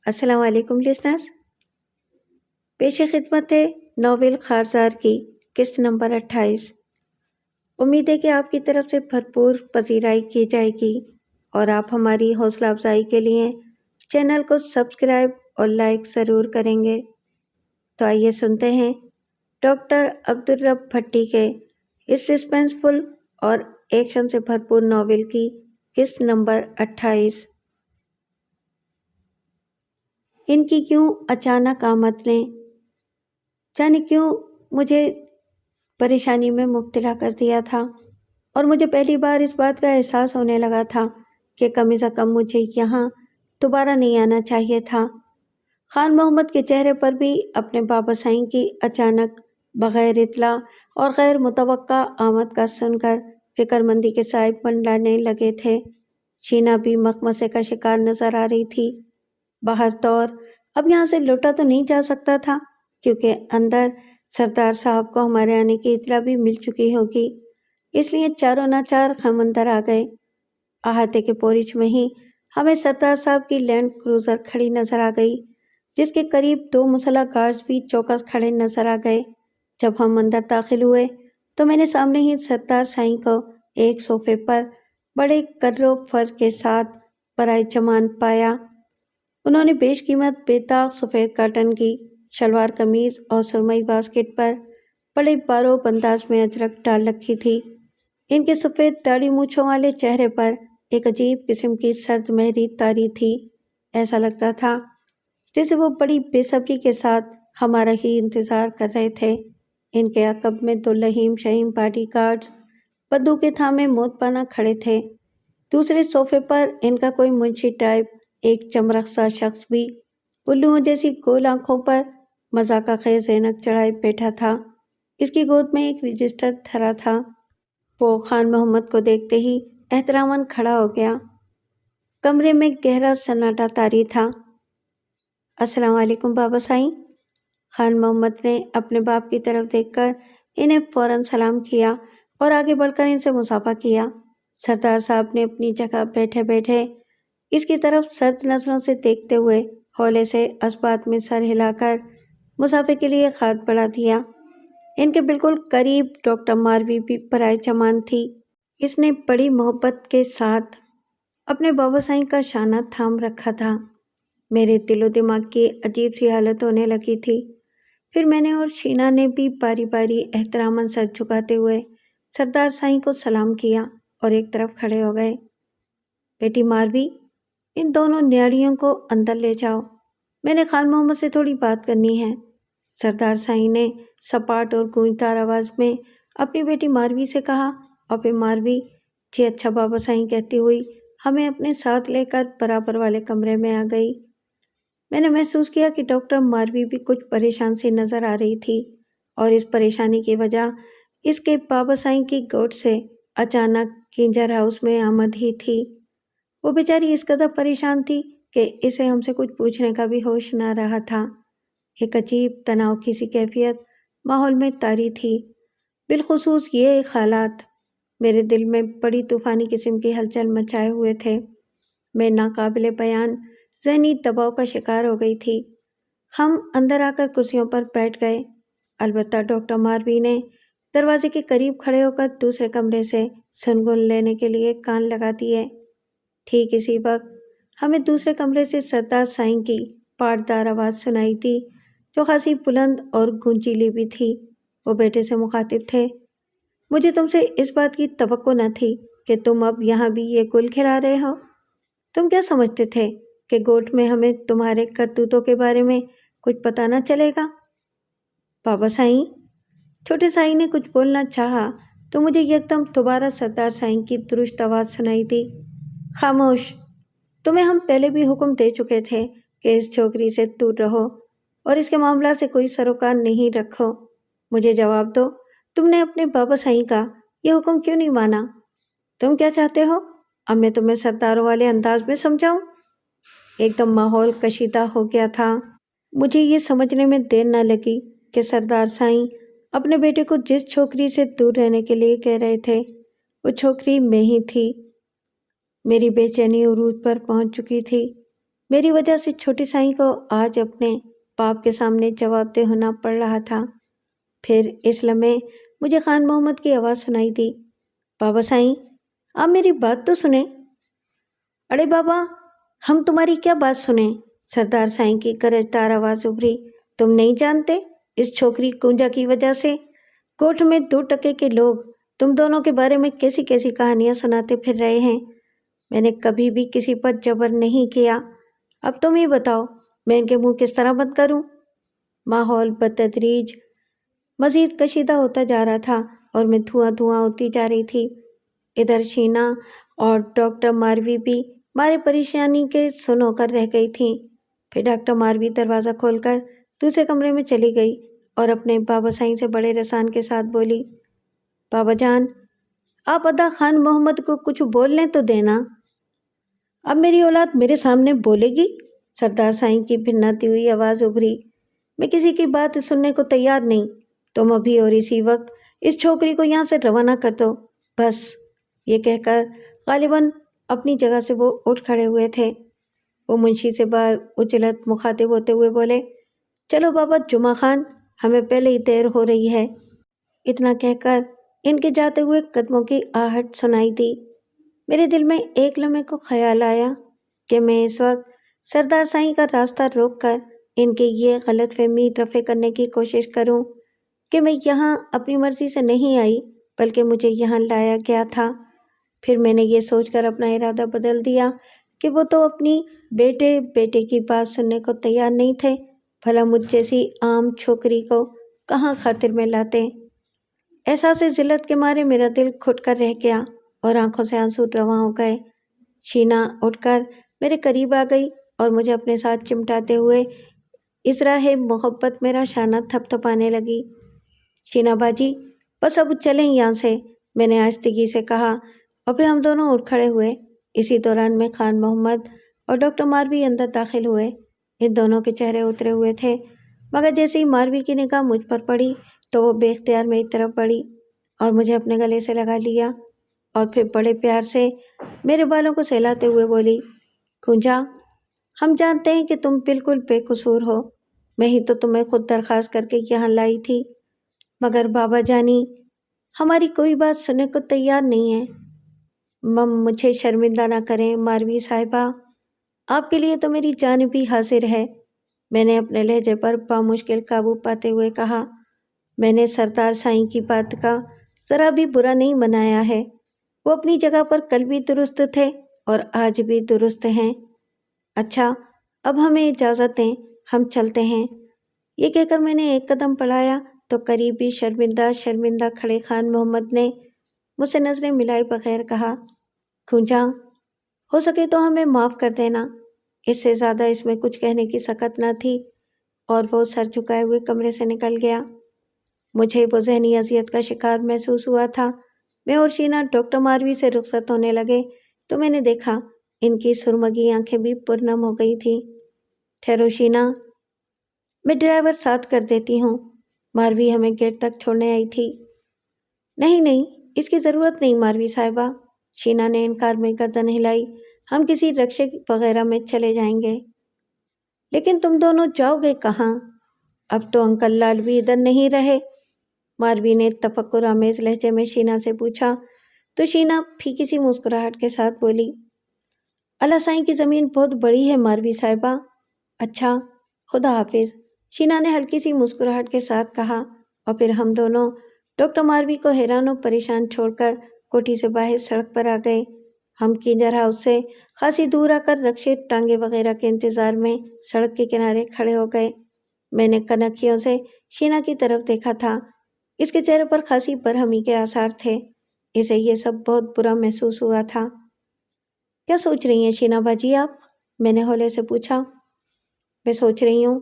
السلام علیکم لسنرز، پیش خدمت ہے ناول خارزار کی قسط نمبر 28۔ امید ہے کہ آپ کی طرف سے بھرپور پذیرائی کی جائے گی اور آپ ہماری حوصلہ افزائی کے لیے چینل کو سبسکرائب اور لائک ضرور کریں گے۔ تو آئیے سنتے ہیں ڈاکٹر عبدالرب بھٹی کے اس سسپینسفل اور ایکشن سے بھرپور ناول کی قسط نمبر 28۔ ان کی کیوں اچانک آمد نے جانے کیوں مجھے پریشانی میں مبتلا کر دیا تھا، اور مجھے پہلی بار اس بات کا احساس ہونے لگا تھا کہ کم از کم مجھے یہاں دوبارہ نہیں آنا چاہیے تھا۔ خان محمد کے چہرے پر بھی اپنے بابا سائیں کی اچانک بغیر اطلاع اور غیر متوقع آمد کا سن کر فکر مندی کے سائے منڈلانے لگے تھے۔ شینا بھی مخمصے کا شکار نظر آ رہی تھی۔ باہر طور اب یہاں سے لوٹا تو نہیں جا سکتا تھا، کیونکہ اندر سردار صاحب کو ہمارے آنے کی اطلاع بھی مل چکی ہوگی، اس لیے چاروں ناچار ہم اندر آ گئے۔ احاطے کے پورچ میں ہی ہمیں سردار صاحب کی لینڈ کروزر کھڑی نظر آ گئی، جس کے قریب 2 مسلح گارڈز بھی چوکس کھڑے نظر آ گئے۔ جب ہم اندر داخل ہوئے تو میں نے سامنے ہی سردار سائیں کو ایک صوفے پر بڑے کرو فر کے ساتھ برائے جمان پایا۔ انہوں نے بیش قیمت بے داغ سفید کاٹن کی شلوار قمیض اور سرمئی باسکٹ پر بڑے باروب انداز میں اجرک ڈال رکھی تھی۔ ان کے سفید داڑھی مونچھوں والے چہرے پر ایک عجیب قسم کی سرد مہری طاری تھی۔ ایسا لگتا تھا جیسے وہ بڑی بے صبری کے ساتھ ہمارا ہی انتظار کر رہے تھے۔ ان کے عقب میں 2 لہیم شہیم باڈی گارڈز بندوقیں تھامے موت پانا کھڑے تھے۔ دوسرے صوفے پر ان کا کوئی منشی ٹائپ ایک چمرخ سا شخص بھی الوؤں جیسی گول آنکھوں پر مذاقہ خیز اینک چڑھائے بیٹھا تھا۔ اس کی گود میں ایک رجسٹر دھرا تھا۔ وہ خان محمد کو دیکھتے ہی احتراماً کھڑا ہو گیا۔ کمرے میں گہرا سناٹا طاری تھا۔ السلام علیکم بابا سائیں۔ خان محمد نے اپنے باپ کی طرف دیکھ کر انہیں فوراً سلام کیا اور آگے بڑھ کر ان سے مصافحہ کیا۔ سردار صاحب نے اپنی جگہ بیٹھے بیٹھے اس کی طرف سرد نظروں سے دیکھتے ہوئے ہولے سے اسبات میں سر ہلا کر مصافحے کے لیے ہاتھ بڑھا دیا۔ ان کے بالکل قریب ڈاکٹر ماروی بھی برائے جمان تھی۔ اس نے بڑی محبت کے ساتھ اپنے بابا سائیں کا شانہ تھام رکھا تھا۔ میرے دل و دماغ کی عجیب سی حالت ہونے لگی تھی۔ پھر میں نے اور شینا نے بھی باری باری احتراماً سر جھکاتے ہوئے سردار سائیں کو سلام کیا اور ایک طرف کھڑے ہو گئے۔ بیٹی ماروی، ان دونوں نیاڑیوں کو اندر لے جاؤ، میں نے خان محمد سے تھوڑی بات کرنی ہے۔ سردار سائیں نے سپاٹ اور گونجدار آواز میں اپنی بیٹی ماروی سے کہا، اور پھر ماروی جی اچھا بابا سائیں کہتی ہوئی ہمیں اپنے ساتھ لے کر برابر والے کمرے میں آ گئی۔ میں نے محسوس کیا کہ ڈاکٹر ماروی بھی کچھ پریشان سی نظر آ رہی تھی، اور اس پریشانی کی وجہ اس کے بابا سائیں کی گوٹ سے اچانک کنجر ہاؤس میں آمد ہی تھی۔ وہ بیچاری اس قدر پریشان تھی کہ اسے ہم سے کچھ پوچھنے کا بھی ہوش نہ رہا تھا۔ ایک عجیب تناؤ کی سی کیفیت ماحول میں طاری تھی، بالخصوص یہ ایک حالات میرے دل میں بڑی طوفانی قسم کی ہلچل مچائے ہوئے تھے۔ میں ناقابل بیان ذہنی دباؤ کا شکار ہو گئی تھی۔ ہم اندر آ کر کرسیوں پر بیٹھ گئے، البتہ ڈاکٹر ماروی نے دروازے کے قریب کھڑے ہو کر دوسرے کمرے سے سنگن لینے کے لیے کان لگا دیے۔ ٹھیک اسی وقت ہمیں دوسرے کمرے سے سردار سائیں کی پاٹدار آواز سنائی دی، جو خاصی بلند اور گونجیلی بھی تھی۔ وہ بیٹے سے مخاطب تھے، مجھے تم سے اس بات کی توقع نہ تھی کہ تم اب یہاں بھی یہ گل کھلا رہے ہو۔ تم کیا سمجھتے تھے کہ گوٹ میں ہمیں تمہارے کرتوتوں کے بارے میں کچھ پتہ نہ چلے گا؟ بابا سائیں، چھوٹے سائیں نے کچھ بولنا چاہا تو مجھے یکدم دوبارہ سردار سائیں کی درست آواز سنائی دی، خاموش، تمہیں ہم پہلے بھی حکم دے چکے تھے کہ اس چھوکری سے دور رہو اور اس کے معاملات سے کوئی سروکار نہیں رکھو۔ مجھے جواب دو، تم نے اپنے بابا سائیں کا یہ حکم کیوں نہیں مانا؟ تم کیا چاہتے ہو اب میں تمہیں سرداروں والے انداز میں سمجھاؤں؟ ایک دم ماحول کشیدہ ہو گیا تھا۔ مجھے یہ سمجھنے میں دیر نہ لگی کہ سردار سائیں اپنے بیٹے کو جس چھوکری سے دور رہنے کے لیے کہہ رہے تھے وہ چھوکری میں ہی تھی۔ میری بے چینی عروج پر پہنچ چکی تھی۔ میری وجہ سے چھوٹی سائیں کو آج اپنے باپ کے سامنے جواب دہ ہونا پڑ رہا تھا۔ پھر اس لمحے مجھے خان محمد کی آواز سنائی دی، بابا سائیں آپ میری بات تو سنیں۔ اڑے بابا ہم تمہاری کیا بات سنیں؟ سردار سائیں کی گرجدار آواز ابھری، تم نہیں جانتے اس چھوکری کنجا کی وجہ سے کوٹھ میں 2 ٹکے کے لوگ تم دونوں کے بارے میں کیسی کیسی کہانیاں سناتے پھر رہے ہیں۔ میں نے کبھی بھی کسی پر جبر نہیں کیا، اب تم ہی بتاؤ میں ان کے منہ کس طرح بند کروں؟ ماحول بتدریج مزید کشیدہ ہوتا جا رہا تھا اور میں دھواں دھواں ہوتی جا رہی تھی۔ ادھر شینا اور ڈاکٹر ماروی بھی ہمارے پریشانی کے سن ہو کر رہ گئی تھیں۔ پھر ڈاکٹر ماروی دروازہ کھول کر دوسرے کمرے میں چلی گئی اور اپنے بابا سائیں سے بڑے رسان کے ساتھ بولی، بابا جان آپ ادا خان محمد کو کچھ بولنے تو دینا، اب میری اولاد میرے سامنے بولے گی؟ سردار سائیں کی بھناتی ہوئی آواز ابھری، میں کسی کی بات سننے کو تیار نہیں، تم ابھی اور اسی وقت اس چھوکری کو یہاں سے روانہ کر دو بس۔ یہ کہہ کر غالباً اپنی جگہ سے وہ اٹھ کھڑے ہوئے تھے۔ وہ منشی سے اچلت مخاطب ہوتے ہوئے بولے، چلو بابا جمعہ خان ہمیں پہلے ہی دیر ہو رہی ہے۔ اتنا کہہ کر ان کے جاتے ہوئے قدموں کی آہٹ سنائی دی۔ میرے دل میں ایک لمحے کو خیال آیا کہ میں اس وقت سردار سائیں کا راستہ روک کر ان کی یہ غلط فہمی رفع کرنے کی کوشش کروں کہ میں یہاں اپنی مرضی سے نہیں آئی بلکہ مجھے یہاں لایا گیا تھا۔ پھر میں نے یہ سوچ کر اپنا ارادہ بدل دیا کہ وہ تو اپنی بیٹے کی بات سننے کو تیار نہیں تھے، بھلا مجھ جیسی عام چھوکری کو کہاں خاطر میں لاتے۔ احساس ذلت کے مارے میرا دل گھٹ کر رہ گیا اور آنکھوں سے آنسو رواں ہو گئے۔ شینا اٹھ کر میرے قریب آ گئی اور مجھے اپنے ساتھ چمٹاتے ہوئے ازراہ محبت میرا شانہ تھپ تھپانے لگی۔ شینا باجی بس اب چلیں یہاں سے، میں نے آہستگی سے کہا، اور پھر ہم دونوں اٹھ کھڑے ہوئے۔ اسی دوران میں خان محمد اور ڈاکٹر ماروی اندر داخل ہوئے۔ ان دونوں کے چہرے اترے ہوئے تھے، مگر جیسے ہی ماروی کی نگاہ مجھ پر پڑی تو وہ بے اختیار میری طرف بڑھی اور مجھے اپنے گلے سے لگا لیا اور پھر بڑے پیار سے میرے بالوں کو سہلاتے ہوئے بولی، کنجا ہم جانتے ہیں کہ تم بالکل بے قصور ہو، میں ہی تو تمہیں خود درخواست کر کے یہاں لائی تھی، مگر بابا جانی ہماری کوئی بات سننے کو تیار نہیں ہے۔ مجھے شرمندہ نہ کریں ماروی صاحبہ، آپ کے لیے تو میری جان بھی حاضر ہے، میں نے اپنے لہجے پر بامشکل قابو پاتے ہوئے کہا۔ میں نے سردار سائیں کی بات کا ذرا بھی برا نہیں منایا ہے، وہ اپنی جگہ پر کل بھی درست تھے اور آج بھی درست ہیں۔ اچھا اب ہمیں اجازت دیں، ہم چلتے ہیں۔ یہ کہہ کر میں نے ایک قدم بڑھایا تو قریبی شرمندہ کھڑے خان محمد نے مجھ سے نظریں ملائے بغیر کہا، کنجا ہو سکے تو ہمیں معاف کر دینا۔ اس سے زیادہ اس میں کچھ کہنے کی سکت نہ تھی اور وہ سر جھکائے ہوئے کمرے سے نکل گیا۔ مجھے وہ ذہنی اذیت کا شکار محسوس ہوا تھا۔ میں اور شینا ڈاکٹر ماروی سے رخصت ہونے لگے تو میں نے دیکھا ان کی سرمگی آنکھیں بھی پرنم ہو گئی تھیں۔ ٹھہرو شینا، میں ڈرائیور ساتھ کر دیتی ہوں، ماروی ہمیں گیٹ تک چھوڑنے آئی تھی۔ نہیں اس کی ضرورت نہیں ماروی صاحبہ، شینا نے انکار میں گردن ہلائی، ہم کسی رکشے وغیرہ میں چلے جائیں گے۔ لیکن تم دونوں جاؤ گے کہاں؟ اب تو انکل لال بھی ادھر نہیں رہے، ماروی نے تفکر آمیز لہجے میں شینا سے پوچھا تو شینا پھیکی سی مسکراہٹ کے ساتھ بولی، اللہ سائیں کی زمین بہت بڑی ہے ماروی صاحبہ۔ اچھا خدا حافظ، شینا نے ہلکی سی مسکراہٹ کے ساتھ کہا اور پھر ہم دونوں ڈاکٹر ماروی کو حیران و پریشان چھوڑ کر کوٹھی سے باہر سڑک پر آ گئے۔ ہم کنجر ہاؤس سے خاصی دور آ کر رکشے ٹانگے وغیرہ کے انتظار میں سڑک کے کنارے کھڑے ہو گئے۔ میں نے کنکھیوں سے شینا کی طرف دیکھا تھا، اس کے چہرے پر خاصی برہمی کے آثار تھے، اسے یہ سب بہت برا محسوس ہوا تھا۔ کیا سوچ رہی ہیں شینا باجی آپ؟ میں نے ہولے سے پوچھا۔ میں سوچ رہی ہوں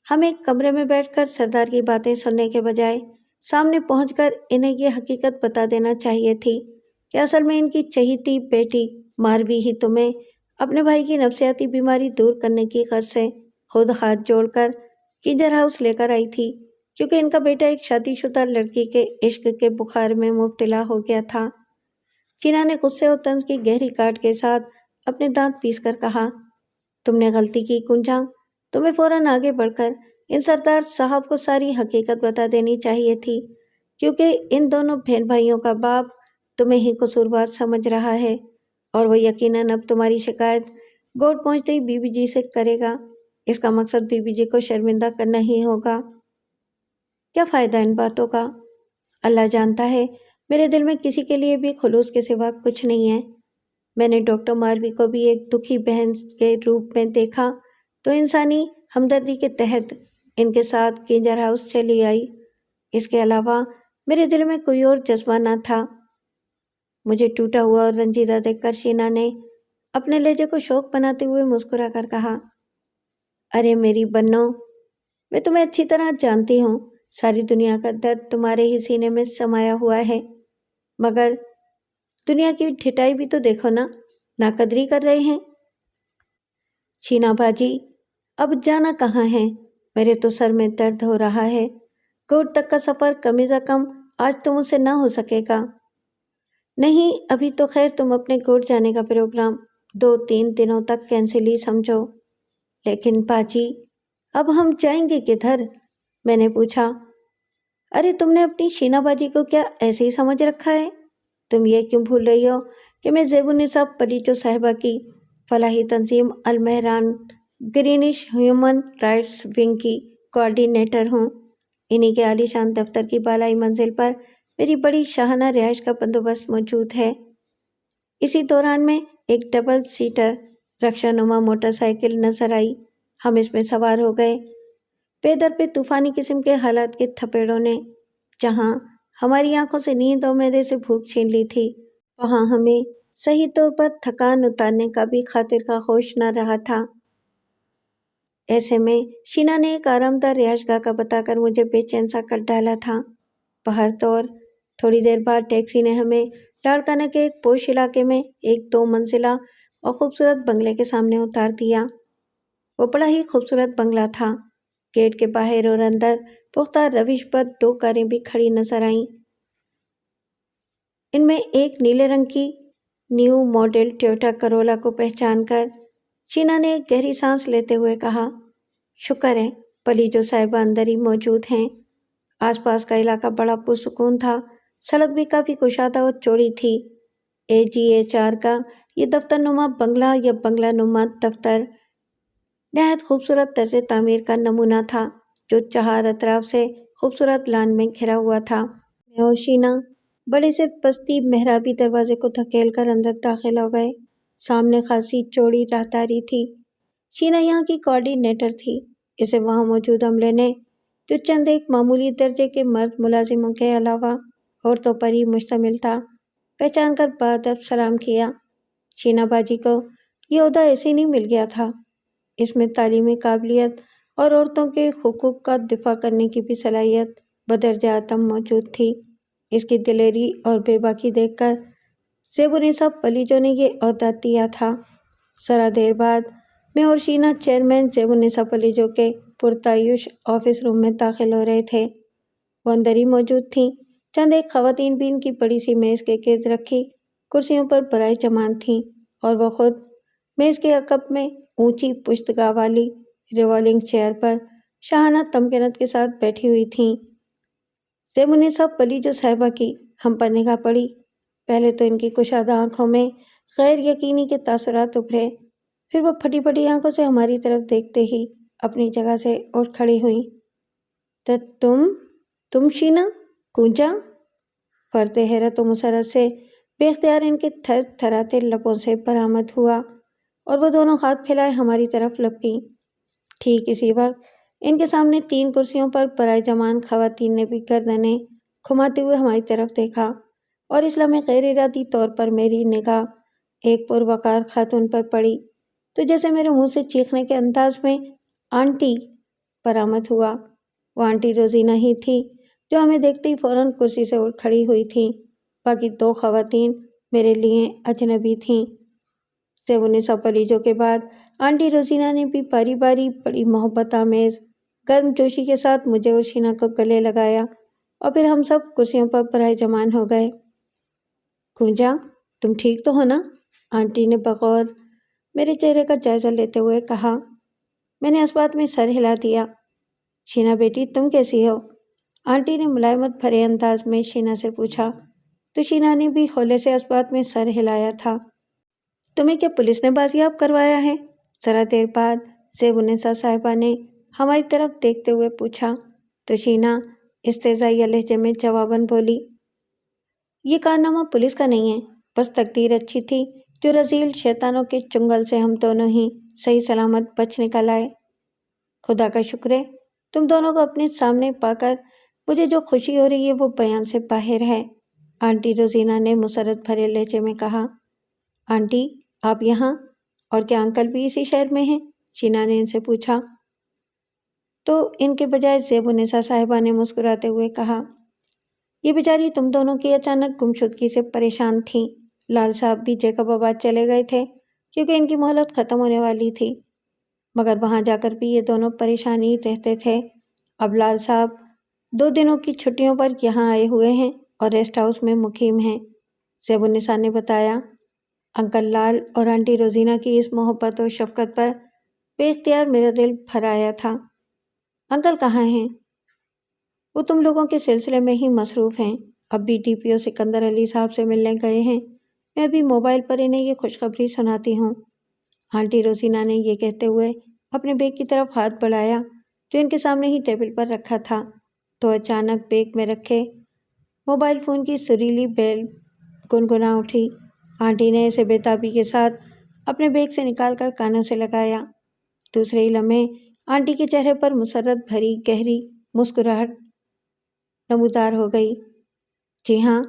ہم ایک کمرے میں بیٹھ کر سردار کی باتیں سننے کے بجائے سامنے پہنچ کر انہیں یہ حقیقت بتا دینا چاہیے تھی کہ اصل میں ان کی چہیتی بیٹی ماروی ہی تمہیں اپنے بھائی کی نفسیاتی بیماری دور کرنے کی غرض سے خود ہاتھ جوڑ کر کنجر ہاؤس لے کر آئی تھی، کیونکہ ان کا بیٹا ایک شادی شدہ لڑکی کے عشق کے بخار میں مبتلا ہو گیا تھا۔ شینا نے غصے اور طنز کی گہری کاٹ کے ساتھ اپنے دانت پیس کر کہا، تم نے غلطی کی کنجا، تمہیں فوراً آگے بڑھ کر ان سردار صاحب کو ساری حقیقت بتا دینی چاہیے تھی، کیونکہ ان دونوں بہن بھائیوں کا باپ تمہیں ہی قصوروار سمجھ رہا ہے، اور وہ یقیناً اب تمہاری شکایت گوٹ پہنچتے ہی بی بی جی سے کرے گا۔ اس کا مقصد بی بی جی کو شرمندہ کرنا ہی ہوگا۔ کیا فائدہ ان باتوں کا؟ اللہ جانتا ہے میرے دل میں کسی کے لیے بھی خلوص کے سوا کچھ نہیں ہے۔ میں نے ڈاکٹر ماروی کو بھی ایک دکھی بہن کے روپ میں دیکھا تو انسانی ہمدردی کے تحت ان کے ساتھ کنجر ہاؤس چلی آئی۔ اس کے علاوہ میرے دل میں کوئی اور جذبہ نہ تھا۔ مجھے ٹوٹا ہوا اور رنجیدہ دیکھ کر شینا نے اپنے لہجے کو شوق بناتے ہوئے مسکرا کر کہا، ارے میری بنو، میں تمہیں اچھی طرح جانتی ہوں، ساری دنیا کا درد تمہارے ہی سینے میں سمایا ہوا ہے، مگر دنیا کی ٹھٹائی بھی تو دیکھو نا، ناقدری کر رہے ہیں۔ شینا باجی، اب جانا کہاں ہے؟ میرے تو سر میں درد ہو رہا ہے، کوٹ تک کا سفر کم از کم آج تو مجھ سے نہ ہو سکے گا۔ نہیں، ابھی تو خیر تم اپنے کوٹ جانے کا پروگرام 2-3 دنوں تک کینسل ہی سمجھو۔ لیکن باجی، اب ہم جائیں گے کدھر؟ میں نے پوچھا۔ ارے تم نے اپنی شینا باجی کو کیا ایسے ہی سمجھ رکھا ہے؟ تم یہ کیوں بھول رہی ہو کہ میں زیب النساء پلیچو صاحبہ کی فلاحی تنظیم المہران گرینش ہیومن رائٹس ونگ کی کوآرڈینیٹر ہوں۔ انہی کے عالی شان دفتر کی بالائی منزل پر میری بڑی شاہانہ رہائش کا بندوبست موجود ہے۔ اسی دوران میں ایک ڈبل سیٹر رکشا نما موٹر سائیکل نظر آئی، ہم اس میں سوار ہو گئے۔ پے در پہ طوفانی قسم کے حالات کے تھپیڑوں نے جہاں ہماری آنکھوں سے نیند اور معدے سے بھوک چھین لی تھی، وہاں ہمیں صحیح طور پر تھکان اتارنے کا بھی خاطر کا ہوش نہ رہا تھا۔ ایسے میں شینا نے ایک آرام دہ رہائش گاہ کا بتا کر مجھے بے چین سا کر ڈالا تھا۔ بہر طور تھوڑی دیر بعد ٹیکسی نے ہمیں لاڑکانہ کے ایک پوش علاقے میں ایک 2 منزلہ اور خوبصورت بنگلے کے سامنے اتار دیا۔ وہ بڑا ہی خوبصورت بنگلہ تھا۔ گیٹ کے باہر اور اندر پختہ روش بد 2 کاریں بھی کھڑی نظر آئیں۔ ان میں ایک نیلے رنگ کی نیو ماڈل ٹویوٹا کرولا کو پہچان کر شینا نے ایک گہری سانس لیتے ہوئے کہا، شکر ہے پلیجو صاحبہ اندر ہی موجود ہیں۔ آس پاس کا علاقہ بڑا پرسکون تھا، سڑک بھی کافی کشادہ اور چوڑی تھی۔ AGHR کا یہ دفتر نما بنگلہ یا بنگلہ نما دفتر نہایت خوبصورت طرز تعمیر کا نمونہ تھا، جو 4 اطراف سے خوبصورت لان میں گھرا ہوا تھا۔ میں اور شینا بڑے سے پستی محرابی دروازے کو دھکیل کر اندر داخل ہو گئے۔ سامنے خاصی چوڑی راہداری تھی۔ شینا یہاں کی کوآرڈینیٹر تھی۔ اسے وہاں موجود عملے نے جو چند ایک معمولی درجے کے مرد ملازموں کے علاوہ عورتوں پر ہی مشتمل تھا، پہچان کر بادب سلام کیا۔ شینا باجی کو یہ عہدہ ایسے نہیں مل گیا تھا، اس میں تعلیمی قابلیت اور عورتوں کے حقوق کا دفاع کرنے کی بھی صلاحیت بدرجہ عدم موجود تھی۔ اس کی دلیری اور بے باکی دیکھ کر زیب النساء پلیجو نے یہ عہدہ دیا تھا۔ ذرا دیر بعد میں اور شینا چیئرمین زیب النساء پلیجو کے پرتعیش آفس روم میں داخل ہو رہے تھے۔ وہ اندر ہی موجود تھیں۔ چند ایک خواتین بھی ان کی بڑی سی میز کے گرد رکھی کرسیوں پر برائے جمان تھیں، اور وہ خود میز کے عقب میں اونچی پشتگاہ والی ریوالنگ چیئر پر شاہانہ تمکنت کے ساتھ بیٹھی ہوئی تھیں۔ زیب النساء پلیجو صاحبہ کی ہم پر نگاہ پڑی۔ پہلے تو ان کی کشادہ آنکھوں میں غیر یقینی کے تاثرات ابھرے، پھر وہ پھٹی پھٹی آنکھوں سے ہماری طرف دیکھتے ہی اپنی جگہ سے اٹھ کھڑی ہوئیں۔ تم شینا کنجا؟ فرد حیرت و مسرت سے بے اختیار ان کے تھر تھراتے لبوں سے برآمد ہوا، اور وہ دونوں ہاتھ پھیلائے ہماری طرف لپکیں۔ ٹھیک اسی وقت ان کے سامنے 3 کرسیوں پر برائے جمان خواتین نے بھی گردنیں گھماتے ہوئے ہماری طرف دیکھا، اور اس لمحے غیر ارادی طور پر میری نگاہ ایک پروقار خاتون پر پڑی تو جیسے میرے منہ سے چیخنے کے انداز میں آنٹی برآمد ہوا۔ وہ آنٹی روزینہ ہی تھی جو ہمیں دیکھتے ہی فوراً کرسی سے اٹھ کھڑی ہوئی تھیں۔ باقی 2 خواتین میرے لیے اجنبی تھیں۔ زیب النساء پلیجو کے بعد آنٹی روزینہ نے بھی باری باری بڑی محبت آمیز گرم جوشی کے ساتھ مجھے اور شینا کو گلے لگایا، اور پھر ہم سب کرسیوں پر برائے جمان ہو گئے۔ کنجا، تم ٹھیک تو ہو نا؟ آنٹی نے بغور میرے چہرے کا جائزہ لیتے ہوئے کہا۔ میں نے اس بات میں سر ہلا دیا۔ شینا بیٹی تم کیسی ہو؟ آنٹی نے ملائمت بھرے انداز میں شینا سے پوچھا تو شینا نے بھی ہولے سے اس بات میں سر ہلایا تھا۔ تمہیں کیا پولیس نے بازیاب کروایا ہے؟ ذرا دیر بعد زیب النساء صاحبہ نے ہماری طرف دیکھتے ہوئے پوچھا تو شینا استہزائیہ لہجے میں جواباً بولی، یہ کارنامہ پولیس کا نہیں ہے، بس تقدیر اچھی تھی جو رذیل شیطانوں کے چنگل سے ہم دونوں ہی صحیح سلامت بچ نکل آئے۔ خدا کا شکر ہے، تم دونوں کو اپنے سامنے پا کر مجھے جو خوشی ہو رہی ہے وہ بیان سے باہر ہے، آنٹی روزینہ نے مسرت بھرے لہجے میں کہا۔ آنٹی آپ یہاں، اور کیا انکل بھی اسی شہر میں ہیں؟ شینا نے ان سے پوچھا تو ان کے بجائے زیب النساء صاحبہ نے مسکراتے ہوئے کہا، یہ بیچاری تم دونوں کی اچانک گمشدگی سے پریشان تھیں۔ لال صاحب بھی جیکب آباد چلے گئے تھے کیونکہ ان کی مہلت ختم ہونے والی تھی، مگر وہاں جا کر بھی یہ دونوں پریشان ہی رہتے تھے۔ اب لال صاحب 2 دنوں کی چھٹیوں پر یہاں آئے ہوئے ہیں اور ریسٹ ہاؤس میں مقیم ہیں، زیب النساء نے بتایا۔ انکل لال اور آنٹی روزینہ کی اس محبت و شفقت پر بے اختیار میرا دل بھر آیا تھا۔ انکل کہاں ہیں؟ وہ تم لوگوں کے سلسلے میں ہی مصروف ہیں، اب بھی ڈی پی او سکندر علی صاحب سے ملنے گئے ہیں، میں ابھی موبائل پر انہیں یہ خوشخبری سناتی ہوں۔ آنٹی روزینہ نے یہ کہتے ہوئے اپنے بیگ کی طرف ہاتھ بڑھایا جو ان کے سامنے ہی ٹیبل پر رکھا تھا، تو اچانک بیگ میں رکھے موبائل فون کی سریلی بیل گنگنا اٹھی۔ آنٹی نے اسے بے تابی کے ساتھ اپنے بیگ سے نکال کر کانوں سے لگایا۔ دوسرے ہی لمحے آنٹی کے چہرے پر مسرت بھری گہری مسکراہٹ نمودار ہو گئی۔ جی ہاں،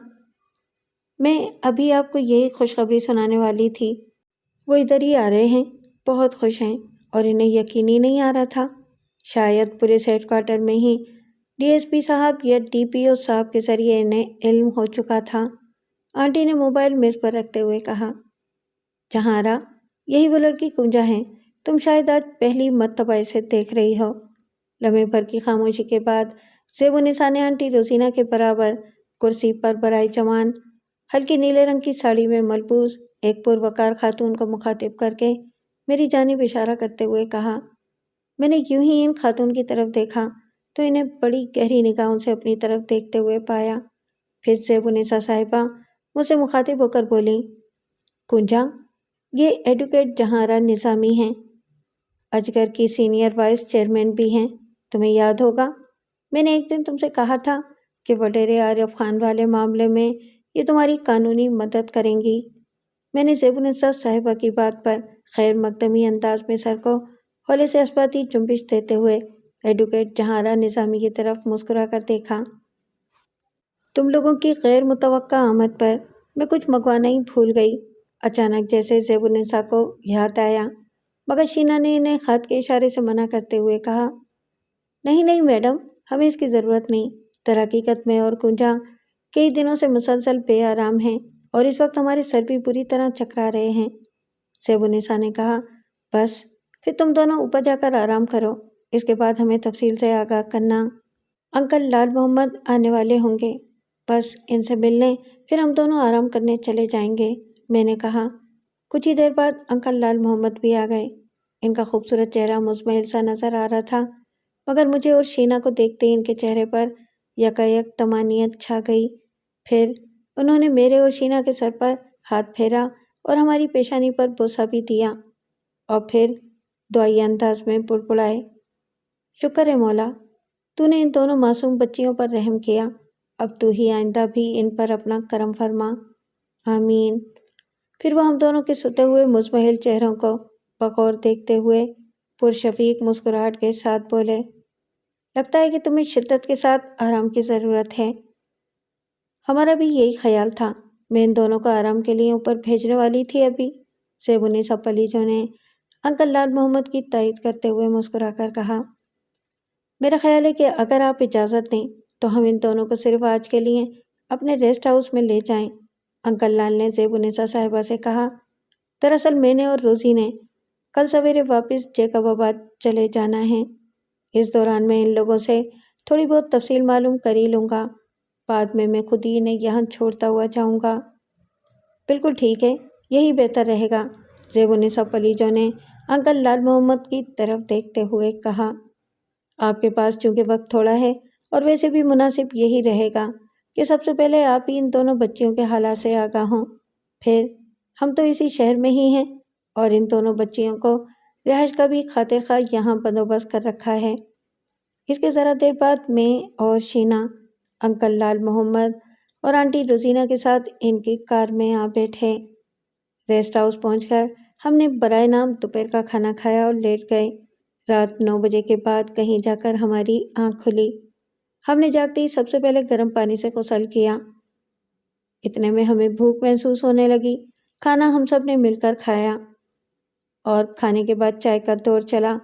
میں ابھی آپ کو یہی خوشخبری سنانے والی تھی، وہ ادھر ہی آ رہے ہیں، بہت خوش ہیں، اور انہیں یقین ہی نہیں آ رہا تھا، شاید پولیس ہیڈ کوارٹر میں ہی ڈی ایس پی صاحب یا ڈی پی او صاحب کے ذریعے انہیں علم ہو چکا تھا۔ آنٹی نے موبائل میز پر رکھتے ہوئے کہا، جہارا یہی وہ لڑکی کنجا ہے، تم شاید آج پہلی مرتبہ اسے دیکھ رہی ہو۔ لمحے بھر کی خاموشی کے بعد زیب النساء نے آنٹی روزینہ کے برابر کرسی پر برائے جوان ہلکی نیلے رنگ کی ساڑی میں ملبوس ایک پروقار خاتون کو مخاطب کر کے میری جانب اشارہ کرتے ہوئے کہا۔ میں نے یوں ہی ان خاتون کی طرف دیکھا تو انہیں بڑی گہری نگاہوں سے اپنی طرف دیکھتے ہوئے پایا۔ پھر زیب النساء صاحبہ مجھ سے مخاطب ہو کر بولیں، کنجا، یہ ایڈوکیٹ جہارا نظامی ہیں، اجگر کی سینئر وائس چیئرمین بھی ہیں، تمہیں یاد ہوگا میں نے ایک دن تم سے کہا تھا کہ وڈیرے عارف خان والے معاملے میں یہ تمہاری قانونی مدد کریں گی۔ میں نے زیب النساء صاحبہ کی بات پر خیر مقدمی انداز میں سر کو ہولے سے اثباتی جنبش دیتے ہوئے ایڈوکیٹ جہارا نظامی کی طرف مسکرا کر دیکھا۔ تم لوگوں کی غیر متوقع آمد پر میں کچھ منگوانا ہی بھول گئی، اچانک جیسے زیب النساء کو یاد آیا، مگر شینا نے انہیں خط کے اشارے سے منع کرتے ہوئے کہا، نہیں نہیں میڈم، ہمیں اس کی ضرورت نہیں، در حقیقت میں اور کنجا کئی دنوں سے مسلسل بے آرام ہیں اور اس وقت ہمارے سر بھی بری طرح چکرا رہے ہیں۔ زیب النساء نے کہا، بس پھر تم دونوں اوپر جا کر آرام کرو، اس کے بعد ہمیں تفصیل سے آگاہ کرنا۔ انکل لال محمد آنے والے ہوں گے، بس ان سے مل لیں، پھر ہم دونوں آرام کرنے چلے جائیں گے، میں نے کہا۔ کچھ ہی دیر بعد انکل لال محمد بھی آ گئے۔ ان کا خوبصورت چہرہ مزمحل سا نظر آ رہا تھا، مگر مجھے اور شینا کو دیکھتے ہی ان کے چہرے پر یکایک طمانینت چھا گئی۔ پھر انہوں نے میرے اور شینا کے سر پر ہاتھ پھیرا اور ہماری پیشانی پر بوسہ بھی دیا، اور پھر دعائیہ انداز میں بڑبڑائے، شکر ہے مولا، تو نے ان دونوں معصوم بچیوں پر رحم کیا، اب تو ہی آئندہ بھی ان پر اپنا کرم فرما، آمین۔ پھر وہ ہم دونوں کے ستے ہوئے مزمحل چہروں کو بغور دیکھتے ہوئے پرشفیق مسکراہٹ کے ساتھ بولے، لگتا ہے کہ تمہیں شدت کے ساتھ آرام کی ضرورت ہے۔ ہمارا بھی یہی خیال تھا، میں ان دونوں کو آرام کے لیے اوپر بھیجنے والی تھی ابھی، زیب النساء پلیجو نے انکل لال محمد کی تائید کرتے ہوئے مسکرا کر کہا۔ میرا خیال ہے کہ اگر آپ اجازت دیں تو ہم ان دونوں کو صرف آج کے لیے اپنے ریسٹ ہاؤس میں لے جائیں، انکل لال نے زیب النساء صاحبہ سے کہا۔ دراصل میں نے اور روزی نے کل سویرے واپس جیکب آباد چلے جانا ہے، اس دوران میں ان لوگوں سے تھوڑی بہت تفصیل معلوم کر ہی لوں گا، بعد میں خود ہی انہیں یہاں چھوڑتا ہوا جاؤں گا۔ بالکل ٹھیک ہے، یہی بہتر رہے گا، زیب النساء پلیجو نے انکل لال محمد کی طرف دیکھتے ہوئے کہا، آپ کے پاس چونکہ وقت تھوڑا ہے اور ویسے بھی مناسب یہی رہے گا کہ سب سے پہلے آپ ہی ان دونوں بچیوں کے حالات سے آگاہ ہوں۔ پھر ہم تو اسی شہر میں ہی ہیں اور ان دونوں بچیوں کو رہائش کا بھی خاطر خواہ یہاں بندوبست کر رکھا ہے۔ اس کے ذرا دیر بعد میں اور شینا انکل لال محمد اور آنٹی روزینہ کے ساتھ ان کی کار میں آ بیٹھے۔ ریسٹ ہاؤس پہنچ کر ہم نے برائے نام دوپہر کا کھانا کھایا اور لیٹ گئے۔ رات 9 بجے کے بعد کہیں جا کر ہماری آنکھ کھلی۔ ہم نے جاگتے ہی سب سے پہلے گرم پانی سے غسل کیا۔ اتنے میں ہمیں بھوک محسوس ہونے لگی۔ کھانا ہم سب نے مل کر کھایا اور کھانے کے بعد چائے کا دور چلا۔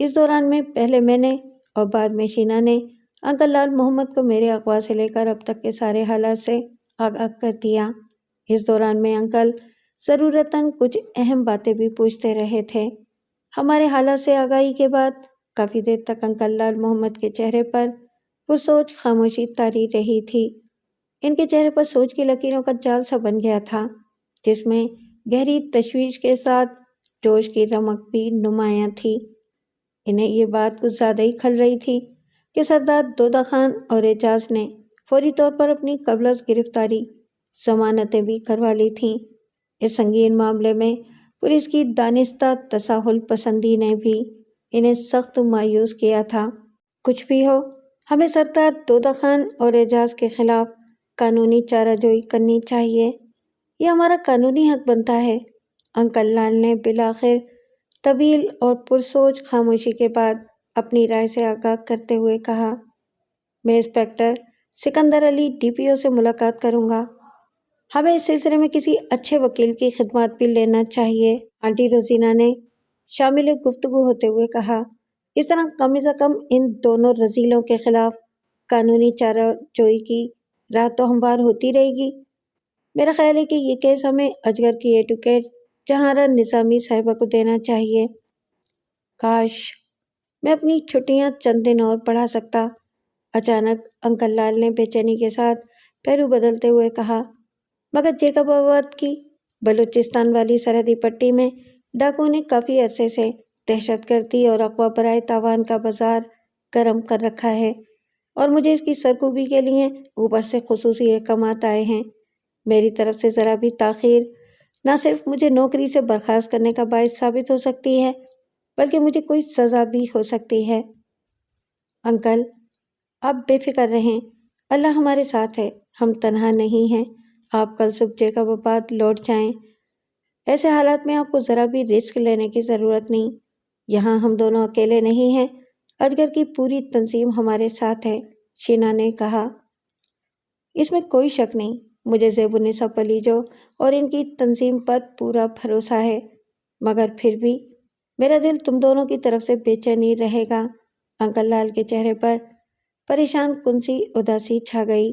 اس دوران میں پہلے میں نے اور بعد میں شینا نے انکل لال محمد کو میرے اغوا سے لے کر اب تک کے سارے حالات سے آگاہ کر دیا۔ اس دوران میں انکل ضرورتاً کچھ اہم باتیں بھی پوچھتے رہے تھے۔ ہمارے حالات سے آگاہی کے بعد کافی دیر تک انکل لال محمد کے چہرے پر پرسوچ خاموشی طاری رہی تھی۔ ان کے چہرے پر سوچ کی لکیروں کا جال سا بن گیا تھا، جس میں گہری تشویش کے ساتھ جوش کی رمق بھی نمایاں تھی۔ انہیں یہ بات کچھ زیادہ ہی کھل رہی تھی کہ سردار دودہ خان اور اعجاز نے فوری طور پر اپنی قبل از گرفتاری ضمانتیں بھی کروا لی تھیں۔ اس سنگین معاملے میں پولیس کی دانستہ تساہل پسندی نے بھی انہیں سخت مایوس کیا تھا۔ کچھ بھی ہو، ہمیں سردار دودہ خان اور اعجاز کے خلاف قانونی چارہ جوئی کرنی چاہیے۔ یہ ہمارا قانونی حق بنتا ہے۔ انکل لال نے بالآخر طویل اور پرسوچ خاموشی کے بعد اپنی رائے سے آگاہ کرتے ہوئے کہا، میں انسپکٹر سکندر علی DPO سے ملاقات کروں گا۔ ہمیں اس سلسلے میں کسی اچھے وکیل کی خدمات بھی لینا چاہیے۔ آنٹی روزینہ نے شامل گفتگو ہوتے ہوئے کہا، اس طرح کم از کم ان دونوں رذیلوں کے خلاف قانونی چارہ جوئی کی راہ تو ہموار ہوتی رہے گی۔ میرا خیال ہے کہ یہ کیس ہمیں اجگر کی ایڈوکیٹ جہانارا نظامی صاحبہ کو دینا چاہیے۔ کاش میں اپنی چھٹیاں چند دن اور بڑھا سکتا۔ اچانک انکل لال نے بے چینی کے ساتھ پہلو بدلتے ہوئے کہا، مگر جیکب آباد کی بلوچستان والی سرحدی پٹی میں ڈاکوؤں نے کافی عرصے سے دہشت گردی اور اغوا برائے تاوان کا بازار گرم کر رکھا ہے، اور مجھے اس کی سرکوبی کے لیے اوپر سے خصوصی احکامات آئے ہیں۔ میری طرف سے ذرا بھی تاخیر نہ صرف مجھے نوکری سے برخاست کرنے کا باعث ثابت ہو سکتی ہے، بلکہ مجھے کوئی سزا بھی ہو سکتی ہے۔ انکل، آپ بے فکر رہیں، اللہ ہمارے ساتھ ہے، ہم تنہا نہیں ہیں۔ آپ کل صبح جیکب آباد لوٹ جائیں۔ ایسے حالات میں آپ کو ذرا بھی رسک لینے کی ضرورت نہیں۔ یہاں ہم دونوں اکیلے نہیں ہیں، اجگر کی پوری تنظیم ہمارے ساتھ ہے، شینا نے کہا۔ اس میں کوئی شک نہیں، مجھے زیب النساء پلیجو اور ان کی تنظیم پر پورا بھروسہ ہے، مگر پھر بھی میرا دل تم دونوں کی طرف سے بے چینی رہے گا۔ انکل لال کے چہرے پر پریشان کن سی اداسی چھا گئی۔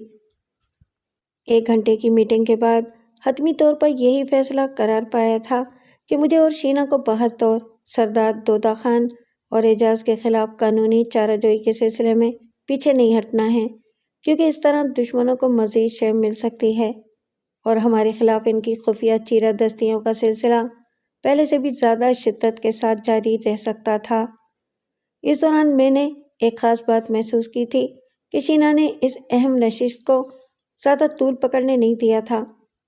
1 گھنٹے کی میٹنگ کے بعد حتمی طور پر یہی فیصلہ قرار پایا تھا کہ مجھے اور شینا کو باہر طور سردار دودہ خان اور اعجاز کے خلاف قانونی چارہ جوئی کے سلسلے میں پیچھے نہیں ہٹنا ہے، کیونکہ اس طرح دشمنوں کو مزید شے مل سکتی ہے اور ہمارے خلاف ان کی خفیہ چیرہ دستیوں کا سلسلہ پہلے سے بھی زیادہ شدت کے ساتھ جاری رہ سکتا تھا۔ اس دوران میں نے ایک خاص بات محسوس کی تھی کہ شینا نے اس اہم نشست کو زیادہ طول پکڑنے نہیں دیا تھا،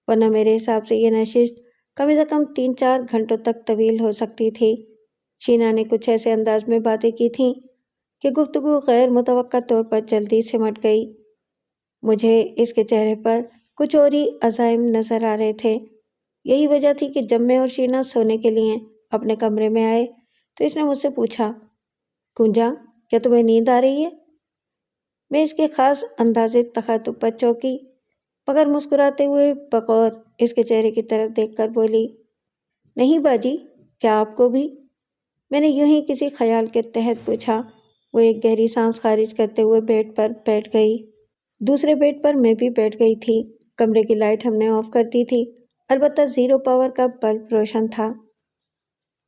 ورنہ میرے حساب سے یہ نشست کم از کم 3-4 گھنٹوں تک طویل ہو سکتی تھی۔ شینا نے کچھ ایسے انداز میں باتیں کی تھیں کہ گفتگو غیر متوقع طور پر جلدی سمٹ گئی۔ مجھے اس کے چہرے پر کچھ اور ہی عزائم نظر آ رہے تھے۔ یہی وجہ تھی کہ جب میں اور شینا سونے کے لیے اپنے کمرے میں آئے تو اس نے مجھ سے پوچھا، کنجا، کیا تمہیں نیند آ رہی ہے؟ میں اس کے خاص انداز تخاطب پر چونکی، مگر مسکراتے ہوئے بغور اس کے چہرے کی طرف دیکھ کر بولی، نہیں باجی، کیا آپ کو بھی؟ میں نے یوں ہی کسی خیال کے تحت پوچھا۔ وہ ایک گہری سانس خارج کرتے ہوئے بیڈ پر بیٹھ گئی۔ دوسرے بیڈ پر میں بھی بیٹھ گئی تھی۔ کمرے کی لائٹ ہم نے آف کر دی تھی، البتہ 0 پاور کا بلب روشن تھا۔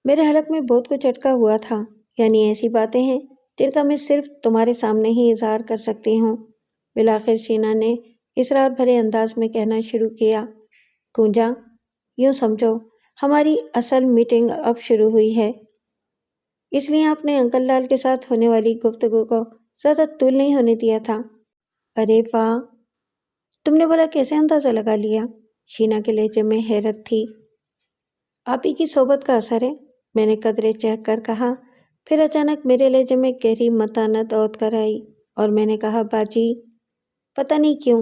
میرے حلق میں بہت کچھ اٹکا ہوا تھا، یعنی ایسی باتیں ہیں جن کا میں صرف تمہارے سامنے ہی اظہار کر سکتی ہوں۔ بالآخر شینا نے اصرار بھرے انداز میں کہنا شروع کیا، کنجا، یوں سمجھو، ہماری اصل میٹنگ اب شروع ہوئی ہے، اس لیے آپ نے انکل لال کے ساتھ ہونے والی گفتگو کو زیادہ طول نہیں ہونے دیا تھا۔ ارے واہ، تم نے بولا کیسے اندازہ لگا لیا؟ شینا کے لہجے میں حیرت تھی۔ آپ ہی کی صحبت کا اثر ہے، میں نے قدرے چہک کر کہا۔ پھر اچانک میرے لہجے میں گہری متانت اوت کر آئی اور میں نے کہا، باجی، پتہ نہیں کیوں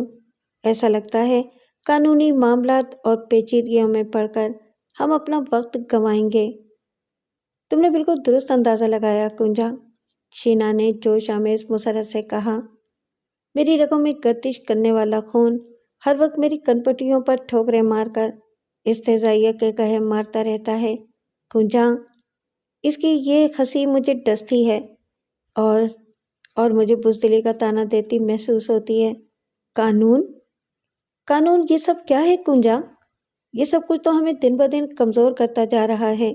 ایسا لگتا ہے قانونی معاملات اور پیچیدگیوں میں پڑھ کر ہم اپنا وقت گنوائیں گے۔ تم نے بالکل درست اندازہ لگایا کنجا، شینا نے جوش آمیز مسرت سے کہا۔ میری رگوں میں گردش کرنے والا خون ہر وقت میری کنپٹیوں پر ٹھوکریں مار کر استہزائیہ کے کہے مارتا رہتا ہے۔ کنجا، اس کی یہ ہنسی مجھے ڈستی ہے اور مجھے بزدلی کا تانا دیتی محسوس ہوتی ہے۔ قانون؟ قانون یہ سب کیا ہے کنجا؟ یہ سب کچھ تو ہمیں دن بدن کمزور کرتا جا رہا ہے۔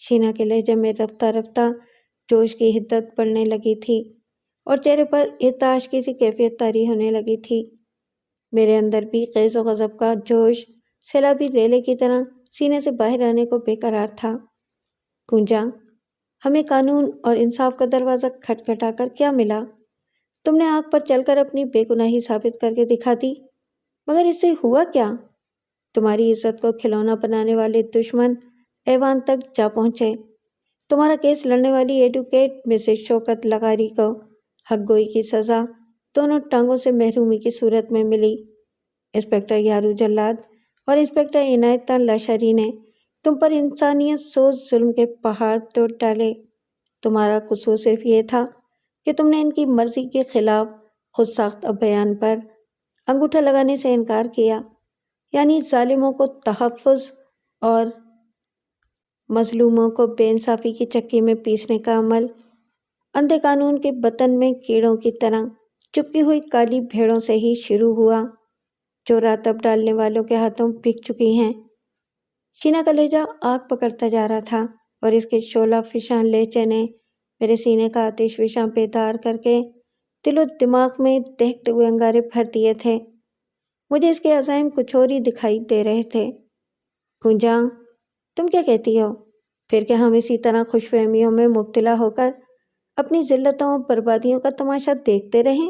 شینا کے لہجے میں رفتہ رفتہ جوش کی حدت بڑھنے لگی تھی اور چہرے پر ارتعاش کی سی کیفیت طاری ہونے لگی تھی۔ میرے اندر بھی غیظ و غضب کا جوش سیلابی ریلے کی طرح سینے سے باہر آنے کو بے قرار تھا۔ کنجا، ہمیں قانون اور انصاف کا دروازہ کھٹکھٹا کر کیا ملا؟ تم نے آنکھ پر چل کر اپنی بے گناہی ثابت کر کے دکھا دی، مگر اس سے ہوا کیا؟ تمہاری عزت کو کھلونا بنانے والے دشمن ایوان تک جا پہنچے۔ تمہارا کیس لڑنے والی ایڈوکیٹ مسز شوکت لغاری کو حق گوئی کی سزا دونوں ٹانگوں سے محرومی کی صورت میں ملی۔ انسپکٹر یارو جلاد اور انسپکٹر عنایت لاشاری نے تم پر انسانیت سوز ظلم کے پہاڑ توڑ ڈالے۔ تمہارا قصور صرف یہ تھا کہ تم نے ان کی مرضی کے خلاف خود ساخت بیان پر انگوٹھا لگانے سے انکار کیا، یعنی ظالموں کو تحفظ اور مظلوموں کو بے انصافی کی چکی میں پیسنے کا عمل اندھے قانون کے بطن میں کیڑوں کی طرح چپکی ہوئی کالی بھیڑوں سے ہی شروع ہوا، جو راتب ڈالنے والوں کے ہاتھوں بک چکی ہیں۔ شینا کا لہجہ آگ پکڑتا جا رہا تھا اور اس کے شعلہ فشان لہجے نے میرے سینے کا آتش فشاں بیدار کر کے دل و دماغ میں دہکتے ہوئے انگارے بھر دیے تھے۔ مجھے اس کے عزائم کچھ اور ہی دکھائی دے رہے تھے۔ کنجا، تم کیا کہتی ہو؟ پھر کیا ہم اسی طرح خوش فہمیوں میں مبتلا ہو کر اپنی ذلتوں اور بربادیوں کا تماشا دیکھتے رہیں؟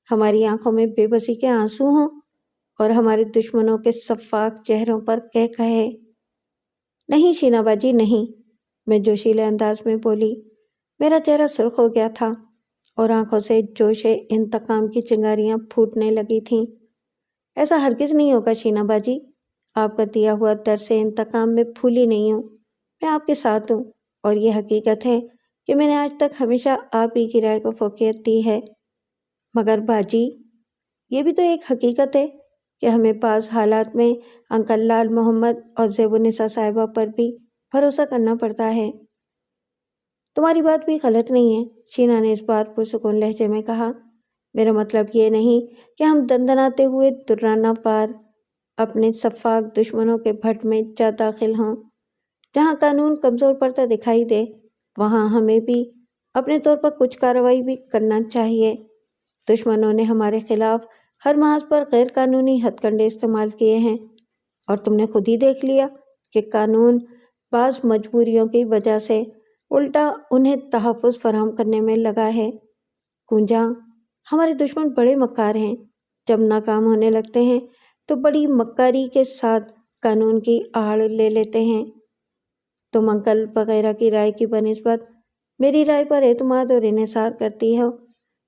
ہماری آنکھوں میں بے بسی کے آنسو ہوں اور ہمارے دشمنوں کے صفاق چہروں پر کہے۔ نہیں شینا باجی، نہیں، میں جوشیلے انداز میں بولی۔ میرا چہرہ سرخ ہو گیا تھا اور آنکھوں سے جوش انتقام کی چنگاریاں پھوٹنے لگی تھیں۔ ایسا ہرگز نہیں ہوگا شینا باجی، آپ کا دیا ہوا درس انتقام میں پھولی نہیں ہوں، میں آپ کے ساتھ ہوں، اور یہ حقیقت ہے کہ میں نے آج تک ہمیشہ آپ ہی کی رائے کو فوقیت دی ہے۔ مگر باجی، یہ بھی تو ایک حقیقت ہے کہ ہمیں بعض حالات میں انکل لال محمد اور زیب النساء صاحبہ پر بھی بھروسہ کرنا پڑتا ہے۔ تمہاری بات بھی غلط نہیں ہے، شینا نے اس بار پرسکون لہجے میں کہا۔ میرا مطلب یہ نہیں کہ ہم دندناتے ہوئے درانہ پار اپنے شفاق دشمنوں کے بھٹ میں جا داخل ہوں۔ جہاں قانون کمزور پڑتا دکھائی دے، وہاں ہمیں بھی اپنے طور پر کچھ کارروائی بھی کرنا چاہیے۔ دشمنوں نے ہمارے خلاف ہر محاذ پر غیر قانونی ہتھ کنڈے استعمال کیے ہیں، اور تم نے خود ہی دیکھ لیا کہ قانون بعض مجبوریوں کی وجہ سے الٹا انہیں تحفظ فراہم کرنے میں لگا ہے۔ کنجا، ہمارے دشمن بڑے مکار ہیں، جب ناکام ہونے لگتے ہیں تو بڑی مکاری کے ساتھ قانون کی آڑ لے لیتے ہیں۔ تم انکل وغیرہ کی رائے کی بنسبت میری رائے پر اعتماد اور انحصار کرتی ہو،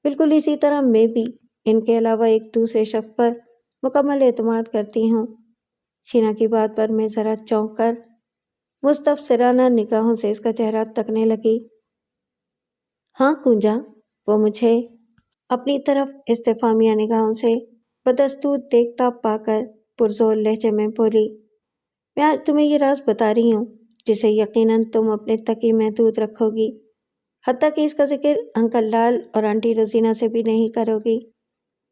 بالکل اسی طرح میں بھی ان کے علاوہ ایک دوسرے شخص پر مکمل اعتماد کرتی ہوں۔ شینا کی بات پر میں ذرا چونک کر مستفسرانہ نگاہوں سے اس کا چہرہ تکنے لگی۔ ہاں کنجا، وہ مجھے اپنی طرف استفہامیہ نگاہوں سے بدستور دیکھتا پا کر پرزور لہجے میں بولی، میں آج تمہیں یہ راز بتا رہی ہوں جسے یقیناً تم اپنے تک ہی محدود رکھو گی، حتیٰ کہ اس کا ذکر انکل لال اور آنٹی روزینہ سے بھی نہیں کرو گی۔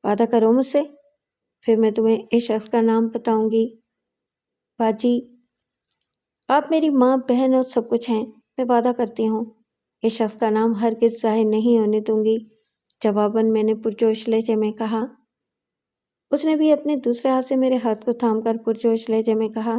وعدہ کرو مجھ سے، پھر میں تمہیں اس شخص کا نام بتاؤں گی۔ باجی، آپ میری ماں، بہن اور سب کچھ ہیں، میں وعدہ کرتی ہوں اس شخص کا نام ہرگز ظاہر نہیں ہونے دوں گی، جواباً میں نے پرجوش لہجے میں کہا۔ اس نے بھی اپنے دوسرے ہاتھ سے میرے ہاتھ کو تھام کر پرجوش لہجے میں کہا،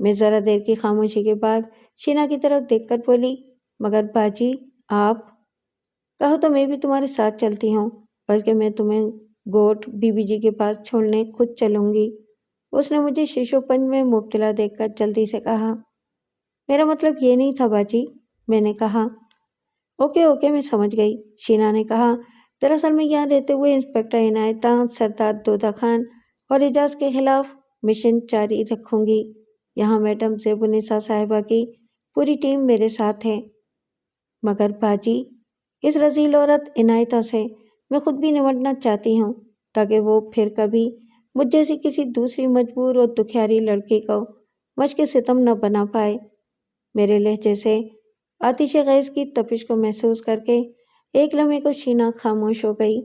میں ذرا دیر کی خاموشی کے بعد شینا کی طرف دیکھ کر بولی، مگر باجی آپ کہو تو میں بھی تمہارے ساتھ چلتی ہوں، بلکہ میں تمہیں گوٹ بی بی جی کے پاس چھوڑنے خود چلوں گی۔ اس نے مجھے شیشو پن میں مبتلا دیکھ کر جلدی سے کہا، میرا مطلب یہ نہیں تھا باجی، میں نے کہا۔ اوکے اوکے، میں سمجھ گئی، شینا نے کہا۔ دراصل میں یہاں رہتے ہوئے انسپکٹر عنایتاں، سردار دودہ خان اور اعجاز کے خلاف مشن جاری رکھوں گی۔ یہاں میڈم زیب النساء صاحبہ کی پوری ٹیم میرے ساتھ ہے۔ مگر باجی، اس رذیل عورت عنایتاں سے میں خود بھی نمٹنا چاہتی ہوں، تاکہ وہ پھر کبھی مجھ جیسی کسی دوسری مجبور اور دکھیاری لڑکی کو مشق ستم نہ بنا پائے۔ میرے لہجے سے آتش غیظ کی تپش کو محسوس کر کے ایک لمحے کو شینا خاموش ہو گئی۔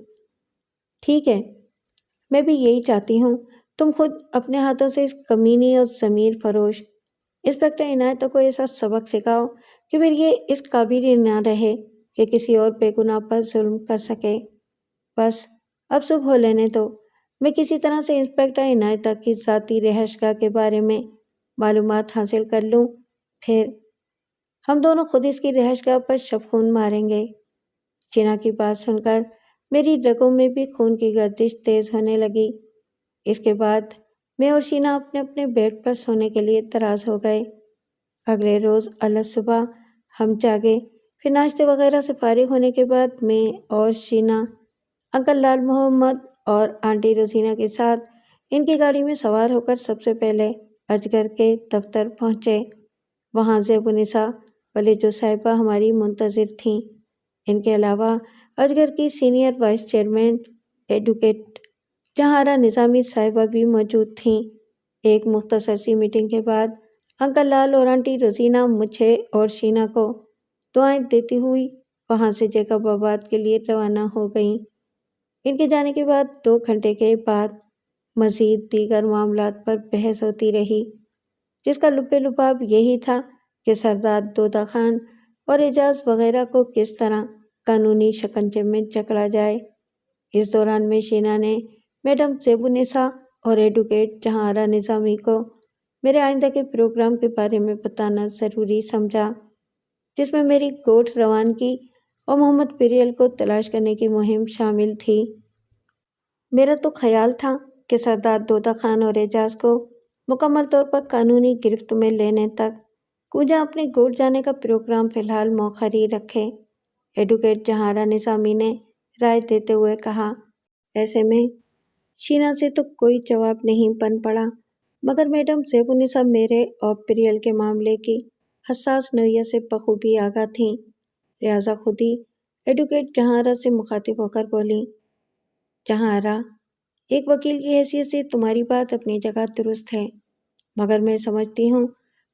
ٹھیک ہے، میں بھی یہی چاہتی ہوں، تم خود اپنے ہاتھوں سے اس کمینی اور ضمیر فروش انسپکٹر عنایتوں کو ایسا سبق سکھاؤ کہ پھر یہ اس قابل ہی نہ رہے کہ کسی اور بے گناہ پر ظلم کر سکے۔ بس اب صبح ہو لینے دو، میں کسی طرح سے انسپکٹر عنایتہ کی ذاتی رہائش گاہ کے بارے میں معلومات حاصل کر لوں، پھر ہم دونوں خود اس کی رہائش گاہ پر شب خون ماریں گے۔ شینا کی بات سن کر میری رگوں میں بھی خون کی گردش تیز ہونے لگی۔ اس کے بعد میں اور شینا اپنے اپنے بیڈ پر سونے کے لیے تراز ہو گئے۔ اگلے روز صبح ہم جاگے، پھر ناشتے وغیرہ سے فارغ ہونے کے بعد میں اور شینا انکل لال محمد اور آنٹی روزینہ کے ساتھ ان کی گاڑی میں سوار ہو کر سب سے پہلے اجگر کے دفتر پہنچے۔ وہاں زیب النساء ولیجو صاحبہ ہماری منتظر تھیں۔ ان کے علاوہ اجگر کی سینئر وائس چیئرمین ایڈوکیٹ جہاں نظامی صاحبہ بھی موجود تھیں۔ ایک مختصر سی میٹنگ کے بعد انکل لال اور آنٹی روزینہ مجھے اور شینا کو دعائیں دیتی ہوئی وہاں سے جیکب آباد کے لیے روانہ ہو گئیں۔ ان کے جانے کے بعد 2 گھنٹے کے بعد مزید دیگر معاملات پر بحث ہوتی رہی، جس کا لب لباب یہی تھا کہ سردار دودہ خان اور اعجاز وغیرہ کو کس طرح قانونی شکنجے میں جکڑا جائے۔ اس دوران میں شینا نے میڈم زیب النساء اور ایڈوکیٹ جہاں نظامی کو میرے آئندہ کے پروگرام کے بارے میں بتانا ضروری سمجھا، جس میں میری گوٹھ روانگی اور محمد پریل کو تلاش کرنے کی مہم شامل تھی۔ میرا تو خیال تھا کہ سردار دودہ خان اور اعجاز کو مکمل طور پر قانونی گرفت میں لینے تک کوجا اپنے گوٹھ جانے کا پروگرام فی الحال مؤخر ہی رکھے۔ ایڈوکیٹ جہاں نظامی نے رائے دیتے ہوئے کہا۔ ایسے میں شینا سے تو کوئی جواب نہیں بن پڑا، مگر میڈم زیب النساء میرے اور پریل کے معاملے کی حساس نوعیت سے بخوبی آگاہ تھیں، لہٰذا خود ہی ایڈوکیٹ جہاں سے مخاطب ہو کر بولی، جہاں ایک وکیل کی حیثیت سے تمہاری بات اپنی جگہ درست ہے، مگر میں سمجھتی ہوں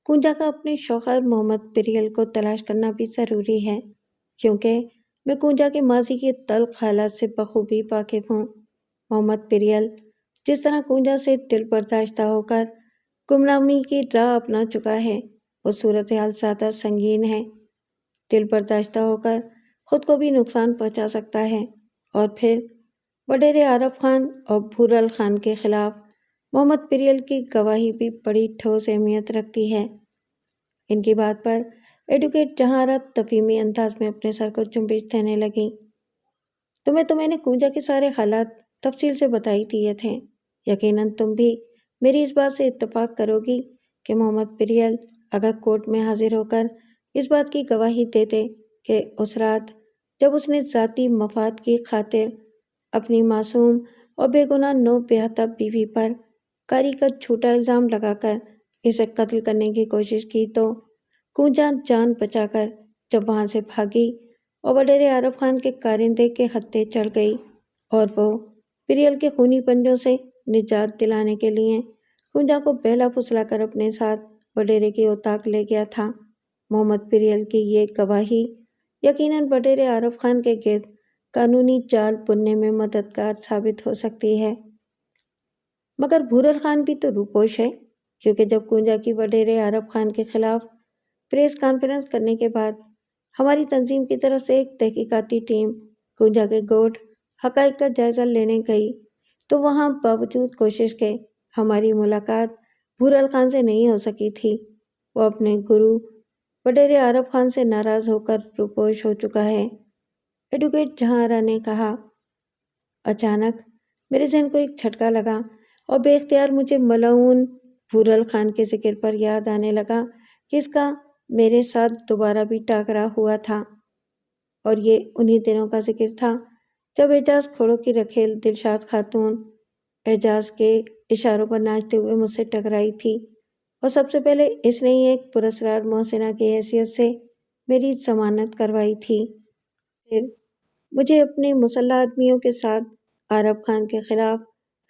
کنجا کا اپنے شوہر محمد پریل کو تلاش کرنا بھی ضروری ہے، کیونکہ میں کنجا کے ماضی کے تلخ حالات سے بخوبی واقف ہوں۔ محمد پریل جس طرح کنجا سے دل برداشتہ ہو کر گمنامی کی راہ اپنا چکا ہے، وہ صورتحال زیادہ سنگین ہے۔ دل برداشتہ ہو کر خود کو بھی نقصان پہنچا سکتا ہے، اور پھر وڈیرے عارف خان اور بھورل خان کے خلاف محمد پریل کی گواہی بھی بڑی ٹھوس اہمیت رکھتی ہے۔ ان کی بات پر ایڈوکیٹ جہاں تفہیمی انداز میں اپنے سر کو جنبش دینے لگی۔ تمہیں نے کنجا کے سارے حالات تفصیل سے بتائی دیے تھے، یقیناً تم بھی میری اس بات سے اتفاق کرو گی کہ محمد پریل اگر کورٹ میں حاضر ہو کر اس بات کی گواہی دے دے کہ اس رات جب اس نے ذاتی مفاد کی خاطر اپنی معصوم اور بے گناہ نو بیہتہ بیوی پر کاری کا جھوٹا الزام لگا کر اسے قتل کرنے کی کوشش کی، تو کنجا جان بچا کر جب وہاں سے بھاگی اور وڈیرے عارف خان کے کارندے کے ہتھے چڑھ گئی اور وہ پریل کے خونی پنجوں سے نجات دلانے کے لیے کنجا کو بہلا پھسلا کر اپنے ساتھ وڈیرے کی اتاق لے گیا تھا۔ محمد پریل کی یہ گواہی یقیناً وڈیرے عارف خان کے گرد قانونی جال بننے میں مددگار ثابت ہو سکتی ہے۔ مگر بھورل خان بھی تو روپوش ہے، کیونکہ جب کنجا کی وڈیرے عارف خان کے خلاف پریس کانفرنس کرنے کے بعد ہماری تنظیم کی طرف سے ایک تحقیقاتی ٹیم کنجا کے گوٹھ حقائق کا جائزہ لینے گئی، تو وہاں باوجود کوشش کے ہماری ملاقات بھورل خان سے نہیں ہو سکی تھی۔ وہ اپنے گرو وڈیرے عارف خان سے ناراض ہو کر روپوش ہو چکا ہے، ایڈوکیٹ جہاں آرا نے کہا۔ اچانک میرے ذہن کو ایک جھٹکا لگا اور بے اختیار مجھے ملعون بھورل خان کے ذکر پر یاد آنے لگا کہ اس کا میرے ساتھ دوبارہ بھی ٹاکرا ہوا تھا، اور یہ انہی دنوں کا ذکر تھا جب اعجاز کھوڑوں کی رکھیل دلشاد خاتون اعجاز کے اشاروں پر ناچتے ہوئے مجھ سے ٹکرائی تھی، اور سب سے پہلے اس نے ہی ایک پراسرار محسنہ کی حیثیت سے میری ضمانت کروائی تھی۔ پھر مجھے اپنے مسلح آدمیوں کے ساتھ عارف خان کے خلاف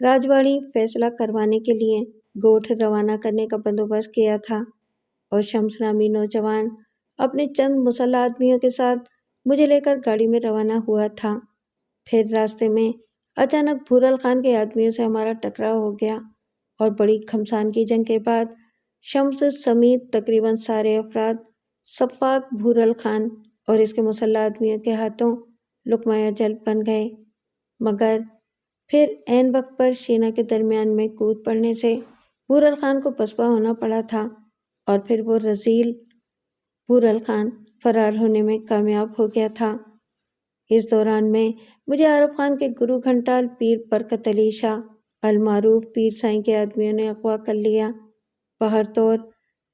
راجواڑی فیصلہ کروانے کے لیے گوٹھ روانہ کرنے کا بندوبست کیا تھا، اور شمس نامی نوجوان اپنے چند مسلح آدمیوں کے ساتھ مجھے لے کر گاڑی میں روانہ ہوا تھا۔ پھر راستے میں اچانک بھورل خان کے آدمیوں سے ہمارا ٹکراؤ ہو گیا، اور بڑی گھمسان کی جنگ کے بعد شمس سمیت تقریباً سارے افراد سفاک بھورل خان اور اس کے مسلح آدمیوں کے ہاتھوں لقمہ اجل بن گئے، مگر پھر عین وقت پر شینا کے درمیان میں کود پڑنے سے بھورل خان کو پسپا ہونا پڑا تھا، اور پھر وہ رذیل بھورل خان فرار ہونے میں کامیاب ہو گیا تھا۔ اس دوران میں مجھے عارف خان کے گرو گھنٹال پیر برکت علی شاہ المعروف پیر سائیں کے آدمیوں نے اغوا کر لیا۔ بہر طور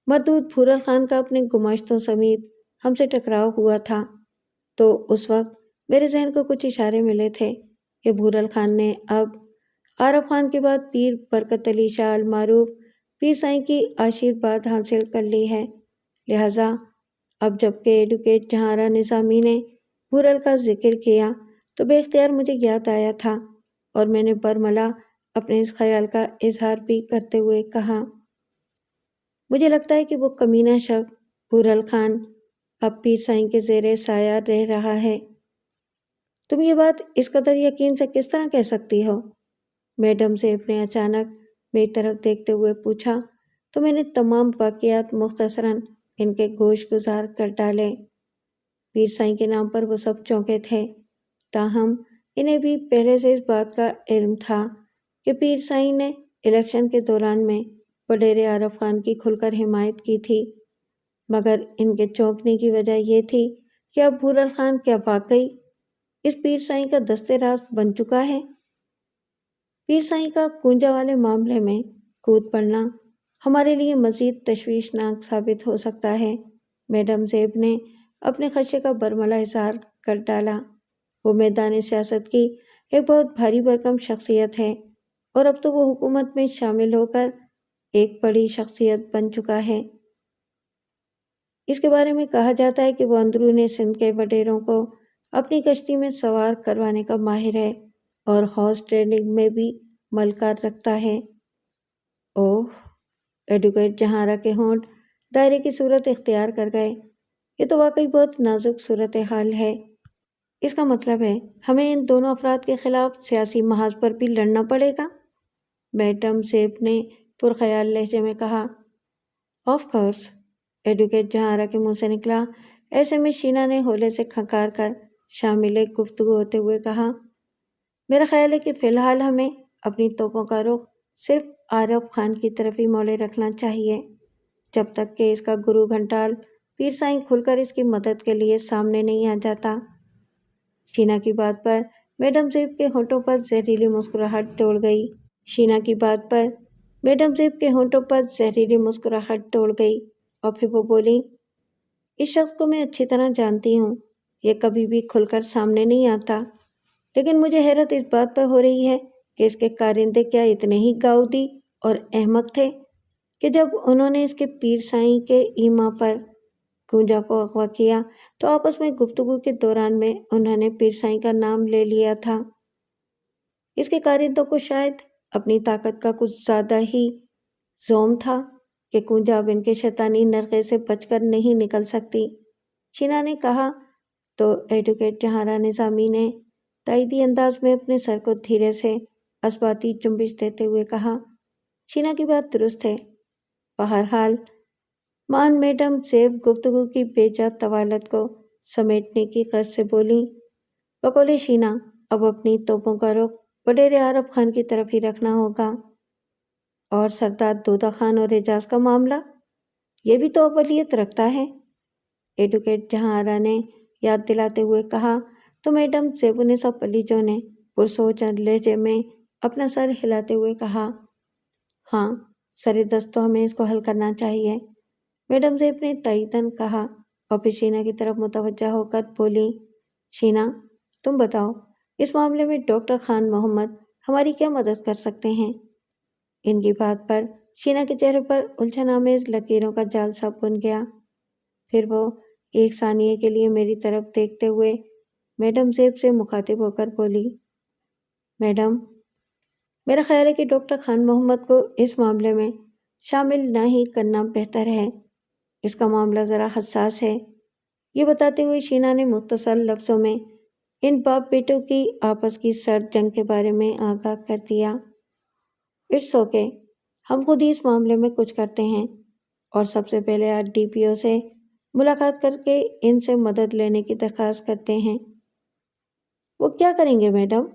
مردود بھورل خان کا اپنے گماشتوں سمیت ہم سے ٹکراؤ ہوا تھا، تو اس وقت میرے ذہن کو کچھ اشارے ملے تھے کہ بھورل خان نے اب عارف خان کے بعد پیر برکت علی شاہ المعروف پیر سائیں کی آشیرواد حاصل کر لی ہے، لہٰذا اب جب کہ ایڈوکیٹ جہاں آرا نظامی نے بھورل کا ذکر کیا تو بے اختیار مجھے یاد آیا تھا، اور میں نے برملا اپنے اس خیال کا اظہار بھی کرتے ہوئے کہا، مجھے لگتا ہے کہ وہ کمینہ شخص بھورل خان اب پیر سائیں کے زیر سایہ رہ رہا ہے۔ تم یہ بات اس قدر یقین سے کس طرح کہہ سکتی ہو؟ میڈم زیب نے اچانک میری طرف دیکھتے ہوئے پوچھا، تو میں نے تمام واقعات مختصراً ان کے گوش گزار کر ڈالے۔ پیر سائیں کے نام پر وہ سب چونکے تھے، تاہم انہیں بھی پہلے سے اس بات کا علم تھا کہ پیر سائیں نے الیکشن کے دوران میں وڈیرے عارف خان کی کھل کر حمایت کی تھی، مگر ان کے چونکنے کی وجہ یہ تھی کہ اب بھورل خان کیا واقعی اس پیر سائیں کا دست راست بن چکا ہے؟ پیر سائیں کا کونجا والے معاملے میں کود پڑنا ہمارے لیے مزید تشویشناک ثابت ہو سکتا ہے۔ میڈم زیب نے اپنے خدشے کا برملا اظہار کر ڈالا۔ وہ میدان سیاست کی ایک بہت بھاری بھرکم شخصیت ہے، اور اب تو وہ حکومت میں شامل ہو کر ایک بڑی شخصیت بن چکا ہے۔ اس کے بارے میں کہا جاتا ہے کہ وہ اندرون سندھ کے وڈیروں کو اپنی کشتی میں سوار کروانے کا ماہر ہے، اور ہارس ٹریڈنگ میں بھی ملکہ رکھتا ہے۔ اوہ! ایڈوکیٹ جہاں آرا کے ہونٹ دائرے کی صورت اختیار کر گئے۔ یہ تو واقعی بہت نازک صورتحال ہے۔ اس کا مطلب ہے ہمیں ان دونوں افراد کے خلاف سیاسی محاذ پر بھی لڑنا پڑے گا؟ میڈم زیب نے پرخیال لہجے میں کہا۔ آف کورس، ایڈوکیٹ جہاں آرا کے منہ سے نکلا۔ ایسے میں شینا نے ہولے سے کھنکار کر شامل گفتگو ہوتے ہوئے کہا، میرا خیال ہے کہ فی الحال ہمیں اپنی توپوں کا رخ صرف عارف خان کی طرف ہی موڑے رکھنا چاہیے، جب تک کہ اس کا گرو گھنٹال پیر سائیں کھل کر اس کی مدد کے لیے سامنے نہیں آ جاتا۔ شینا کی بات پر میڈم زیب کے ہونٹوں پر زہریلی مسکراہٹ دوڑ گئی۔ شینا کی بات پر میڈم زیب کے ہونٹوں پر زہریلی مسکراہٹ دوڑ گئی، اور پھر وہ بولی، اس شخص کو میں اچھی طرح جانتی ہوں، یہ کبھی بھی کھل کر سامنے نہیں آتا، لیکن مجھے حیرت اس بات پر ہو رہی ہے کہ اس کے کارندے کیا اتنے ہی گاؤدی اور احمق تھے کہ جب انہوں نے اس کے پیر سائیں کے ایما پر کونجا کو اغوا کیا تو آپس میں گفتگو کے دوران میں انہوں نے پیر سائیں کا نام لے لیا تھا۔ اس کے کارندوں کو شاید اپنی طاقت کا کچھ زیادہ ہی زوم تھا کہ کونجا اب ان کے شیطانی نرغے سے بچ کر نہیں نکل سکتی، شینا نے کہا، تو ایڈوکیٹ جہاں آرا نظامی نے تائیدی انداز میں اپنے سر کو دھیرے سے اثباتی جنبش دیتے ہوئے کہا، شینا کی بات درست ہے۔ بہرحال مان میڈم زیب گفتگو کی بے جا طوالت کو سمیٹنے کی غرض سے بولی، بقول شینا اب اپنی توپوں کا رخ وڈیرے عارف خان کی طرف ہی رکھنا ہوگا، اور سردار دودہ خان اور اعجاز کا معاملہ، یہ بھی تو اولیت رکھتا ہے، ایڈوکیٹ جہاں آرا نے یاد دلاتے ہوئے کہا تو میڈم زیبونسا پلیجو نے پرسوچ لہجے میں اپنا سر ہلاتے ہوئے کہا، ہاں سر دست تو ہمیں اس کو حل کرنا چاہیے۔ میڈم زیب نے تائیداً کہا اور پھر شینا کی طرف متوجہ ہو کر بولی، شینا تم بتاؤ اس معاملے میں ڈاکٹر خان محمد ہماری کیا مدد کر سکتے ہیں؟ ان کی بات پر شینا کے چہرے پر الجھن آمیز لکیروں کا جال سا بن گیا۔ پھر وہ ایک ثانیے کے لیے میری طرف دیکھتے ہوئے میڈم زیب سے مخاطب ہو کر بولی، میڈم میرا خیال ہے کہ ڈاکٹر خان محمد کو اس معاملے میں شامل نہ ہی کرنا بہتر ہے، اس کا معاملہ ذرا حساس ہے۔ یہ بتاتے ہوئے شینا نے مختصر لفظوں میں ان باپ بیٹوں کی آپس کی سرد جنگ کے بارے میں آگاہ کر دیا۔ اٹس اوکے، ہم خود ہی اس معاملے میں کچھ کرتے ہیں اور سب سے پہلے آج ڈی پی او سے ملاقات کر کے ان سے مدد لینے کی درخواست کرتے ہیں۔ وہ کیا کریں گے میڈم؟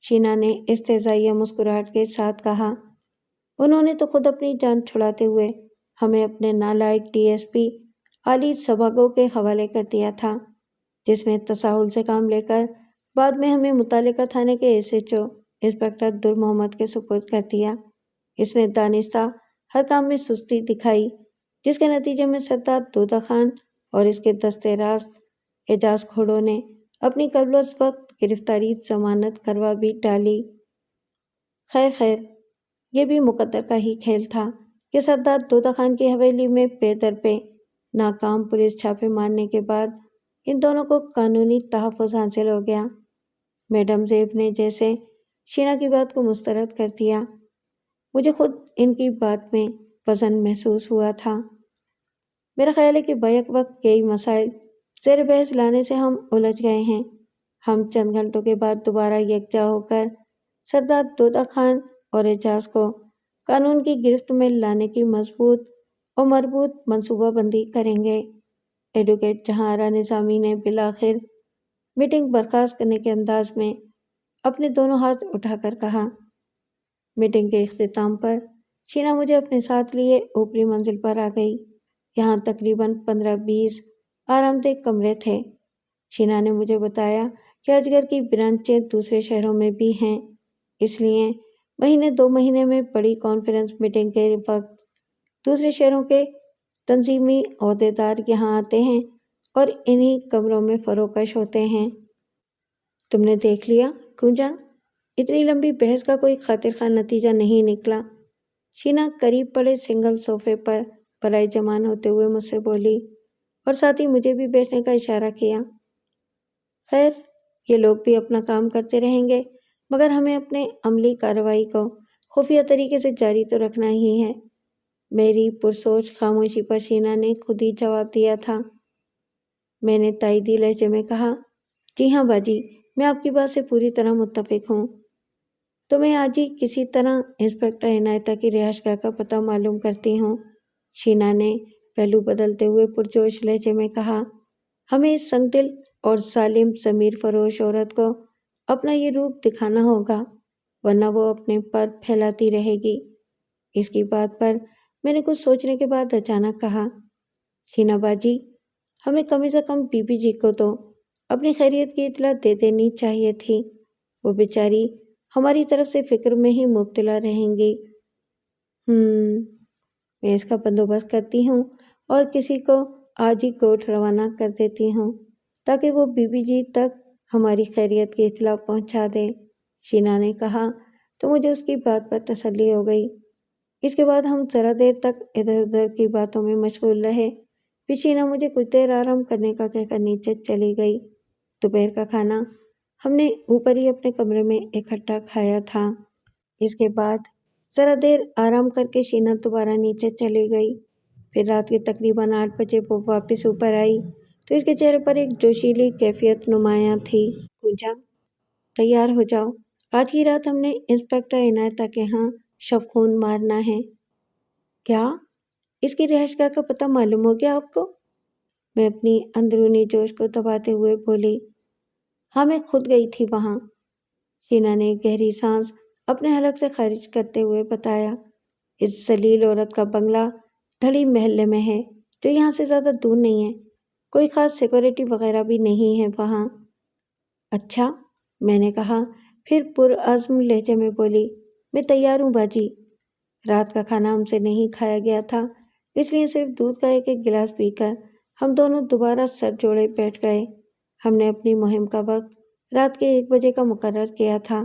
شینا نے استہزائیہ مسکراہٹ کے ساتھ کہا، انہوں نے تو خود اپنی جان چھڑاتے ہوئے ہمیں اپنے نالائق ڈی ایس پی علی سبھاگو کے حوالے کر دیا تھا، جس نے تساہل سے کام لے کر بعد میں ہمیں متعلقہ تھانے کے ایس ایچ او انسپکٹر در محمد کے سپرد کر دیا۔ اس نے دانستہ ہر کام میں سستی دکھائی، جس کے نتیجے میں سردار دودہ خان اور اس کے دستے راست اعجاز کھوڑوں نے اپنی قبل از وقت گرفتاری ضمانت کروا بھی ڈالی۔ خیر یہ بھی مقدر کا ہی کھیل تھا کہ سردار دودہ خان کی حویلی میں پے در پہ ناکام پولیس چھاپے مارنے کے بعد ان دونوں کو قانونی تحفظ حاصل ہو گیا۔ میڈم زیب نے جیسے شینا کی بات کو مسترد کر دیا۔ مجھے خود ان کی بات میں وزن محسوس ہوا تھا۔ میرا خیال ہے کہ بیک وقت کئی مسائل زیر بحث لانے سے ہم الجھ گئے ہیں۔ ہم چند گھنٹوں کے بعد دوبارہ یکجا ہو کر سردار دودہ خان اور اعجاز کو قانون کی گرفت میں لانے کی مضبوط اور مربوط منصوبہ بندی کریں گے۔ ایڈوکیٹ جہاں آرا نظامی نے بالآخر میٹنگ برخاست کرنے کے انداز میں اپنے دونوں ہاتھ اٹھا کر کہا۔ میٹنگ کے اختتام پر شینا مجھے اپنے ساتھ لیے اوپری منزل پر آ گئی۔ یہاں تقریباً 15-20 آرام دہ کمرے تھے۔ شینا نے مجھے بتایا کہ اجگر کی برانچیں دوسرے شہروں میں بھی ہیں، اس لیے مہینے 2 مہینے میں بڑی کانفرنس میٹنگ کے وقت دوسرے شہروں کے تنظیمی عہدیدار یہاں آتے ہیں اور انہی کمروں میں فروکش ہوتے ہیں۔ تم نے دیکھ لیا کنجا، اتنی لمبی بحث کا کوئی خاطر خواہ نتیجہ نہیں نکلا۔ شینا قریب پڑے سنگل صوفے پر پلائی جمان ہوتے ہوئے مجھ سے بولی اور ساتھ ہی مجھے بھی بیٹھنے کا اشارہ کیا۔ خیر یہ لوگ بھی اپنا کام کرتے رہیں گے، مگر ہمیں اپنے عملی کارروائی کو خفیہ طریقے سے جاری تو رکھنا ہی ہے۔ میری پرسوچ خاموشی پر شینا نے خود ہی جواب دیا تھا۔ میں نے تائیدی لہجے میں کہا، جی ہاں باجی، میں آپ کی بات سے پوری طرح متفق ہوں۔ تو میں آج ہی کسی طرح انسپکٹر عنایتہ کی رہائش گاہ کا پتہ معلوم کرتی ہوں، شینا نے پہلو بدلتے ہوئے پرجوش لہجے میں کہا۔ ہمیں اس سنگ دل اور ظالم ضمیر فروش عورت کو اپنا یہ روپ دکھانا ہوگا، ورنہ وہ اپنے پر پھیلاتی رہے گی۔ اس کی بات پر میں نے کچھ سوچنے کے بعد اچانک کہا، شینا باجی، ہمیں کم از کم بی بی جی کو تو اپنی خیریت کی اطلاع دے دینی چاہیے تھی، وہ بیچاری ہماری طرف سے فکر میں ہی مبتلا رہیں گی۔ میں اس کا بندوبست کرتی ہوں اور کسی کو آج ہی کوٹ روانہ کر دیتی ہوں تاکہ وہ بی بی جی تک ہماری خیریت کی اطلاع پہنچا دے، شینا نے کہا تو مجھے اس کی بات پر تسلی ہو گئی۔ اس کے بعد ہم ذرا دیر تک ادھر ادھر کی باتوں میں مشغول رہے، پھر شینا مجھے کچھ دیر آرام کرنے کا کہہ کر نیچے چلی گئی۔ دوپہر کا کھانا ہم نے اوپر ہی اپنے کمرے میں اکٹھا کھایا تھا۔ اس کے بعد ذرا دیر آرام کر کے شینا دوبارہ نیچے چلی گئی۔ پھر رات کے تقریباً 8 بجے وہ واپس اوپر آئی تو اس کے چہرے پر ایک جوشیلی کیفیت نمایاں تھی۔ پوجا تیار ہو جاؤ، آج کی رات ہم نے انسپکٹر عنایتہ کے ہاں شب خون مارنا ہے۔ کیا اس کی رہائش گاہ کا پتہ معلوم ہو گیا آپ کو؟ میں اپنی اندرونی جوش کو دباتے ہوئے بولی، ہاں میں خود گئی تھی وہاں، شینا نے گہری سانس اپنے حلق سے خارج کرتے ہوئے بتایا۔ اس ذلیل عورت کا بنگلہ دھڑی محلے میں ہے جو یہاں سے زیادہ دور نہیں ہے، کوئی خاص سیکورٹی وغیرہ بھی نہیں ہے وہاں۔ اچھا، میں نے کہا، پھر پرعزم لہجے میں بولی، میں تیار ہوں باجی۔ رات کا کھانا ہم سے نہیں کھایا گیا تھا، اس لیے صرف دودھ کا ایک ایک گلاس پی کر ہم دونوں دوبارہ سر جوڑے بیٹھ گئے۔ ہم نے اپنی مہم کا وقت رات کے 1 بجے کا مقرر کیا تھا۔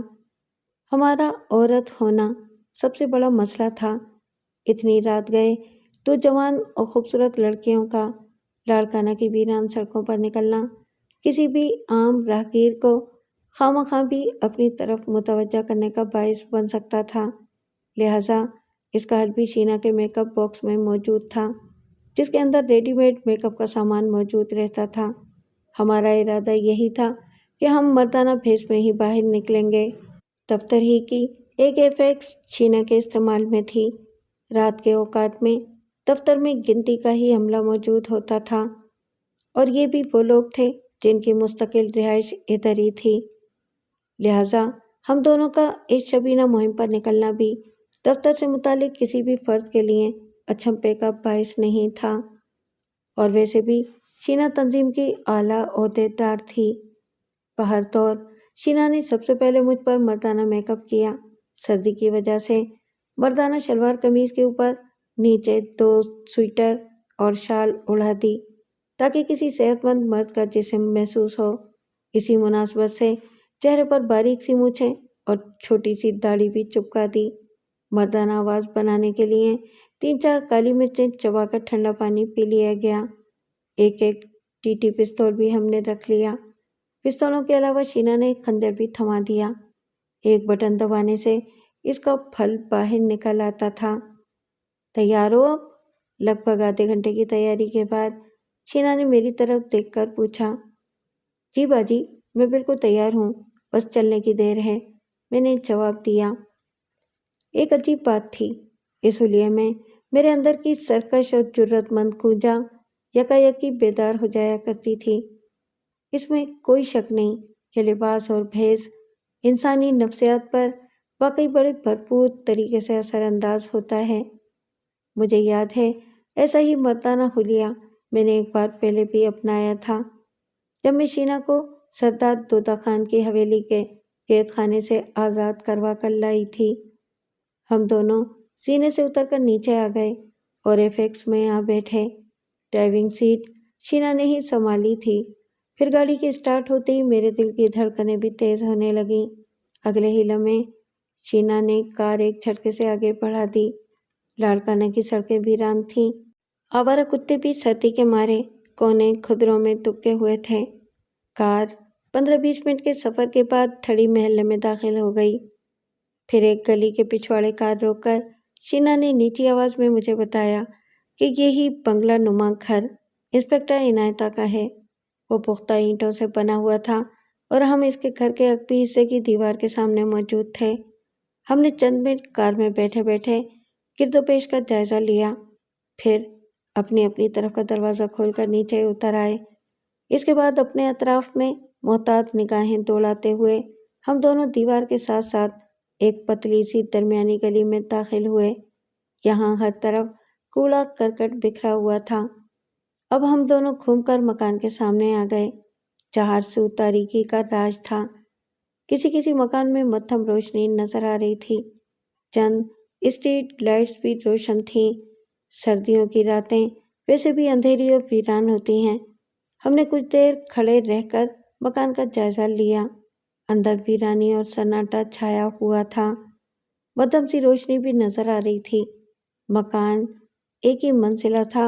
ہمارا عورت ہونا سب سے بڑا مسئلہ تھا۔ اتنی رات گئے 2 جوان اور خوبصورت لڑکیوں کا لاڑکانہ کی ویران سڑکوں پر نکلنا کسی بھی عام راہگیر کو خواہ بھی اپنی طرف متوجہ کرنے کا باعث بن سکتا تھا، لہٰذا اس کا حل بھی شینا کے میک اپ باکس میں موجود تھا، جس کے اندر ریڈی میڈ میک اپ کا سامان موجود رہتا تھا۔ ہمارا ارادہ یہی تھا کہ ہم مردانہ بھیس میں ہی باہر نکلیں گے۔ دفتر ہی کی ایک ایفیکس شینا کے استعمال میں تھی۔ رات کے اوقات میں دفتر میں گنتی کا ہی عملہ موجود ہوتا تھا، اور یہ بھی وہ لوگ تھے جن کی مستقل رہائش ادھر ہی تھی، لہٰذا ہم دونوں کا اس شبینہ مہم پر نکلنا بھی دفتر سے متعلق کسی بھی فرد کے لیے اچھمپے کا باعث نہیں تھا۔ اور ویسے بھی شینا تنظیم کی اعلیٰ عہدیدار تھی۔ بہر طور شینا نے سب سے پہلے مجھ پر مردانہ میک اپ کیا۔ سردی کی وجہ سے مردانہ شلوار قمیض کے اوپر نیچے 2 سویٹر اور شال اڑا دی تاکہ کسی صحت مند مرد کا جسم محسوس ہو۔ اسی مناسبت سے چہرے پر باریک سی مونچھیں اور چھوٹی سی داڑھی بھی چپکا دی۔ مردانہ آواز بنانے کے لیے 3-4 کالی مرچیں چبا کر ٹھنڈا پانی پی لیا گیا۔ ایک ایک ٹی پستول بھی ہم نے رکھ لیا۔ پستولوں کے علاوہ شینا نے ایک خنجر بھی تھما دیا۔ ایک بٹن دبانے سے اس کا پھل باہر نکل آتا تھا۔ تیار ہو اب؟ لگ بھگ آدھے گھنٹے کی تیاری کے بعد شینا نے میری طرف دیکھ کر پوچھا۔ جی باجی، میں بالکل تیار ہوں، بس چلنے کی دیر ہے، میں نے جواب دیا۔ ایک عجیب بات تھی، اس حلیے میں میرے اندر کی سرکش اور جرأت مند کوجا یکایکی بیدار ہو جایا کرتی تھی۔ اس میں کوئی شک نہیں کہ لباس اور بھیس انسانی نفسیات پر واقعی بڑے بھرپور طریقے سے اثر انداز ہوتا ہے۔ مجھے یاد ہے ایسا ہی مردانہ حلیہ میں نے ایک بار پہلے بھی اپنایا تھا، جب میں شینا کو سردار دودھا خان کی حویلی کے قید خانے سے آزاد کروا کر لائی تھی۔ ہم دونوں سینے سے اتر کر نیچے آ گئے اور ایفیکس میں آ بیٹھے۔ ڈرائیونگ سیٹ شینا نے ہی سنبھالی تھی۔ پھر گاڑی کے اسٹارٹ ہوتے ہی میرے دل کی دھڑکنیں بھی تیز ہونے لگیں۔ اگلے ہی لمحے شینا نے کار ایک جھٹکے سے آگے بڑھا دی۔ لاڑکانہ کی سڑکیں ویران تھیں۔ آوارہ کتے بھی سردی کے مارے کونے کھدروں میں دبکے ہوئے تھے۔ کار 15-20 منٹ کے سفر کے بعد تھڑی محلے میں داخل ہو گئی۔ پھر ایک گلی کے پچھواڑے کار روک کر شینا نے نیچی آواز میں مجھے بتایا کہ یہی بنگلہ نما گھر انسپکٹر عنایتہ کا ہے۔ وہ پختہ اینٹوں سے بنا ہوا تھا اور ہم اس کے گھر کے عقبی حصے کی دیوار کے سامنے موجود تھے۔ ہم نے چند منٹ کار میں بیٹھے بیٹھے گرد و پیش کا جائزہ لیا، پھر اپنی اپنی طرف کا دروازہ کھول کر نیچے اتر آئے۔ اس کے بعد اپنے اطراف میں محتاط نگاہیں دوڑاتے ہوئے ہم دونوں دیوار کے ساتھ ساتھ ایک پتلی سی درمیانی گلی میں داخل ہوئے۔ یہاں ہر طرف کوڑا کرکٹ بکھرا ہوا تھا۔ اب ہم دونوں گھوم کر مکان کے سامنے آ گئے۔ چہار سو تاریکی کا راج تھا۔ کسی کسی مکان میں مدھم روشنی نظر آ رہی تھی۔ چند اسٹریٹ لائٹس بھی روشن تھیں۔ سردیوں کی راتیں ویسے بھی اندھیری اور ویران ہوتی ہیں۔ ہم نے کچھ دیر کھڑے رہ کر مکان کا جائزہ لیا۔ اندر ویرانی اور سناٹا چھایا ہوا تھا۔ مدھم سی روشنی بھی نظر آ رہی تھی۔ مکان ایک ہی منزلہ تھا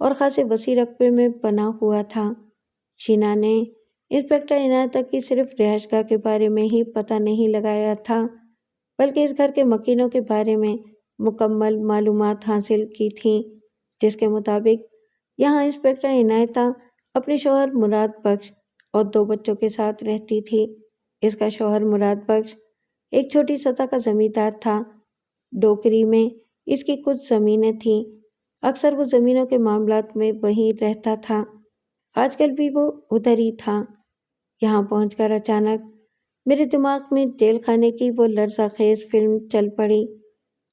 اور خاصے وسیع رقبے میں بنا ہوا تھا۔ شینا نے انسپکٹر عنایتہ کی صرف رہائش گاہ کے بارے میں ہی پتہ نہیں لگایا تھا، بلکہ اس گھر کے مکینوں کے بارے میں مکمل معلومات حاصل کی تھیں، جس کے مطابق یہاں انسپکٹر عنایتہ اپنے شوہر مراد بخش اور 2 بچوں کے ساتھ رہتی تھی۔ اس کا شوہر مراد بخش ایک چھوٹی سطح کا زمیندار تھا۔ ڈوکری میں اس کی کچھ زمینیں تھیں۔ اکثر وہ زمینوں کے معاملات میں وہیں رہتا تھا۔ آج کل بھی وہ ادھر ہی تھا۔ یہاں پہنچ کر اچانک میرے دماغ میں جیل خانے کی وہ لرزہ خیز فلم چل پڑی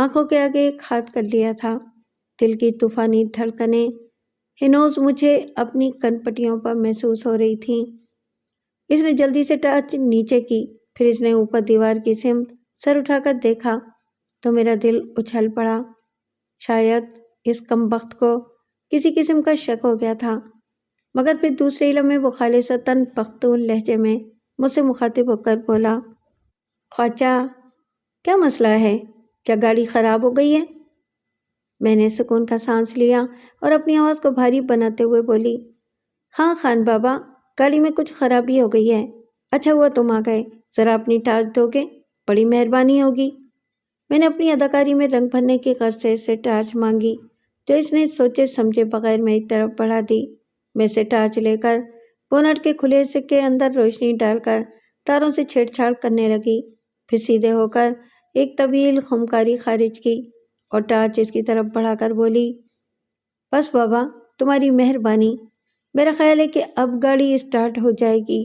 آنکھوں کے آگے ایک ہاتھ کر لیا تھا۔ دل کی طوفانی دھڑکنیں ہنوز مجھے اپنی کنپٹیوں پر محسوس ہو رہی تھیں۔ اس نے جلدی سے ٹارچ نیچے کی، پھر اس نے اوپر دیوار کی سمت سر اٹھا کر دیکھا تو میرا دل اچھل پڑا۔ شاید اس کمبخت کو کسی قسم کا شک ہو گیا تھا، مگر پھر دوسرے لمحے وہ خالصتاً پختون لہجے میں مجھ سے مخاطب ہو کر بولا، خواجہ کیا مسئلہ ہے؟ کیا گاڑی خراب ہو گئی ہے؟ میں نے سکون کا سانس لیا اور اپنی آواز کو بھاری بناتے ہوئے بولی، ہاں خان بابا، گاڑی میں کچھ خرابی ہو گئی ہے۔ اچھا ہوا تم آ گئے، ذرا اپنی ٹارچ دو گے؟ بڑی مہربانی ہوگی۔ میں نے اپنی اداکاری میں رنگ بھرنے کی غرض سے اس سے ٹارچ مانگی، جو اس نے سوچے سمجھے بغیر میری طرف بڑھا دی۔ میں سے ٹارچ لے کر بونٹ کے کھلے حصے کے اندر روشنی ڈال کر تاروں سے چھیڑ چھاڑ کرنے لگی، پھر سیدھے ہو کر ایک طویل خمکاری خارج کی اور ٹارچ اس کی طرف بڑھا کر بولی، بس بابا تمہاری مہربانی، میرا خیال ہے کہ اب گاڑی اسٹارٹ ہو جائے گی۔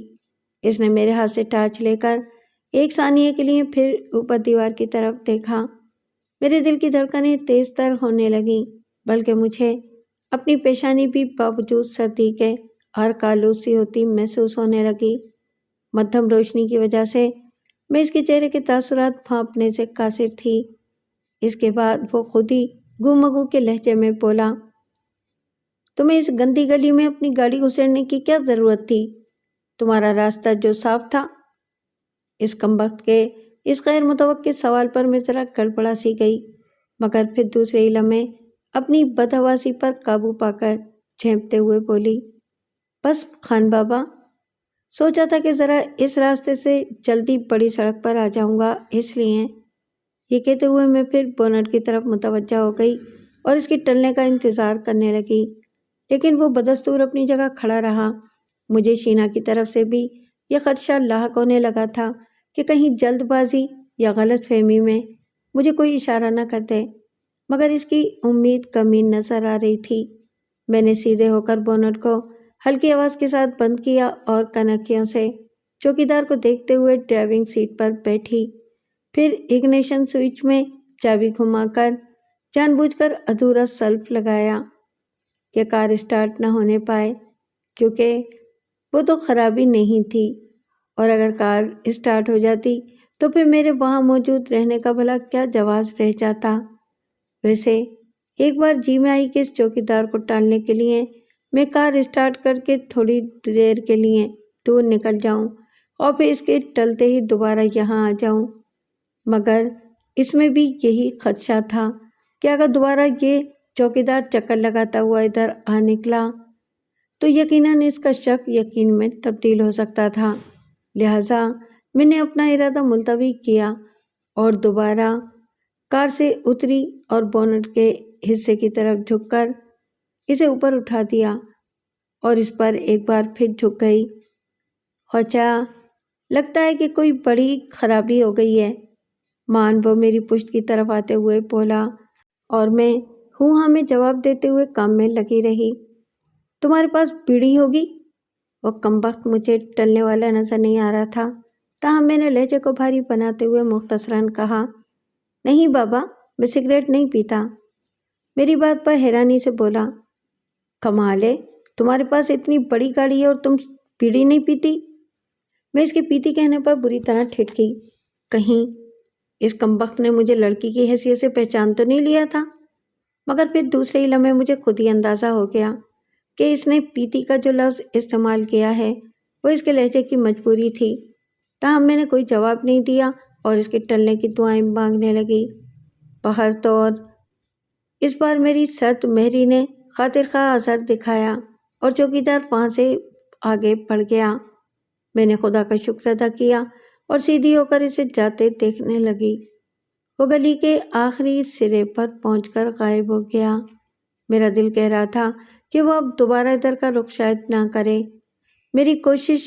اس نے میرے ہاتھ سے ٹارچ لے کر ایک ثانیے کے لیے پھر اوپر دیوار کی طرف دیکھا۔ میرے دل کی دھڑکنیں تیز تر ہونے لگیں، بلکہ مجھے اپنی پیشانی بھی باوجود سردی کے اور کالوس سی ہوتی محسوس ہونے لگی۔ مدھم روشنی کی وجہ سے میں اس کے چہرے کے تاثرات بھانپنے سے قاصر تھی۔ اس کے بعد وہ خود ہی گو کے لہجے میں بولا، تمہیں اس گندی گلی میں اپنی گاڑی گھسیڑنے کی کیا ضرورت تھی؟ تمہارا راستہ جو صاف تھا۔ اس کمبخت کے اس غیر متوقع سوال پر میں ذرا گڑبڑا سی گئی، مگر پھر دوسرے ہی لمحے اپنی بدحواسی پر قابو پا کر جھینپتے ہوئے بولی، بس خان بابا، سوچا تھا کہ ذرا اس راستے سے جلدی بڑی سڑک پر آ جاؤں گا، اس لیے۔ یہ کہتے ہوئے میں پھر بونٹ کی طرف متوجہ ہو گئی اور اس کی ٹلنے کا انتظار کرنے لگی، لیکن وہ بدستور اپنی جگہ کھڑا رہا۔ مجھے شینا کی طرف سے بھی یہ خدشہ لاحق ہونے لگا تھا کہ کہیں جلد بازی یا غلط فہمی میں مجھے کوئی اشارہ نہ کر دے، مگر اس کی امید کمی نظر آ رہی تھی۔ میں نے سیدھے ہو کر بونٹ کو ہلکی آواز کے ساتھ بند کیا اور کنکیوں سے چوکیدار کو دیکھتے ہوئے ڈرائیونگ سیٹ پر بیٹھی، پھر اگنیشن سوئچ میں چابی گھما کر جان بوجھ کر ادھورا سلف لگایا کہ کار اسٹارٹ نہ ہونے پائے، کیونکہ وہ تو خرابی نہیں تھی، اور اگر کار اسٹارٹ ہو جاتی تو پھر میرے وہاں موجود رہنے کا بھلا کیا جواز رہ جاتا۔ ویسے ایک بار جی میں آئی کہ اس چوکیدار کو ٹالنے کے لیے میں کار اسٹارٹ کر کے تھوڑی دیر کے لیے دور نکل جاؤں اور پھر اس کے ٹلتے ہی دوبارہ یہاں آ جاؤں، مگر اس میں بھی یہی خدشہ تھا کہ اگر دوبارہ یہ چوکیدار چکر لگاتا ہوا ادھر آ نکلا تو یقیناً اس کا شک یقین میں تبدیل ہو سکتا تھا۔ لہٰذا میں نے اپنا ارادہ ملتوی کیا اور دوبارہ کار سے اتری اور بونٹ کے حصے کی طرف جھک کر اسے اوپر اٹھا دیا اور اس پر ایک بار پھر جھک گئی۔ خواجہ، لگتا ہے کہ کوئی بڑی خرابی ہو گئی ہے، مان وہ میری پشت کی طرف آتے ہوئے بولا، اور میں ہوں ہاں میں جواب دیتے ہوئے کام میں لگی رہی۔ تمہارے پاس بیڑی ہوگی؟ وہ کمبخت مجھے ٹلنے والا نظر نہیں آ رہا تھا، تاہم میں نے لہجے کو بھاری بناتے ہوئے مختصراً کہا، نہیں بابا، میں سگریٹ نہیں پیتا۔ میری بات پر حیرانی سے بولا، کمال ہے، تمہارے پاس اتنی بڑی گاڑی ہے اور تم بیڑی نہیں پیتی؟ میں اس کے پیتی کہنے پر بری طرح ٹھٹکی، کہیں اس کمبخت نے مجھے لڑکی کی حیثیت سے پہچان تو نہیں لیا تھا؟ مگر پھر دوسرے ہی لمحے مجھے خود ہی اندازہ ہو گیا کہ اس نے پیتی کا جو لفظ استعمال کیا ہے وہ اس کے لہجے کی مجبوری تھی، تاہم میں نے کوئی جواب نہیں دیا اور اس کے ٹلنے کی دعائیں مانگنے لگی۔ بہر طور اس بار میری سرد مہری نے خاطر خواہ اثر دکھایا اور چوکیدار وہاں سے آگے بڑھ گیا۔ میں نے خدا کا شکر ادا کیا اور سیدھی ہو کر اسے جاتے دیکھنے لگی۔ وہ گلی کے آخری سرے پر پہنچ کر غائب ہو گیا۔ میرا دل کہہ رہا تھا کہ وہ اب دوبارہ ادھر کا رخ شاید نہ کرے۔ میری کوشش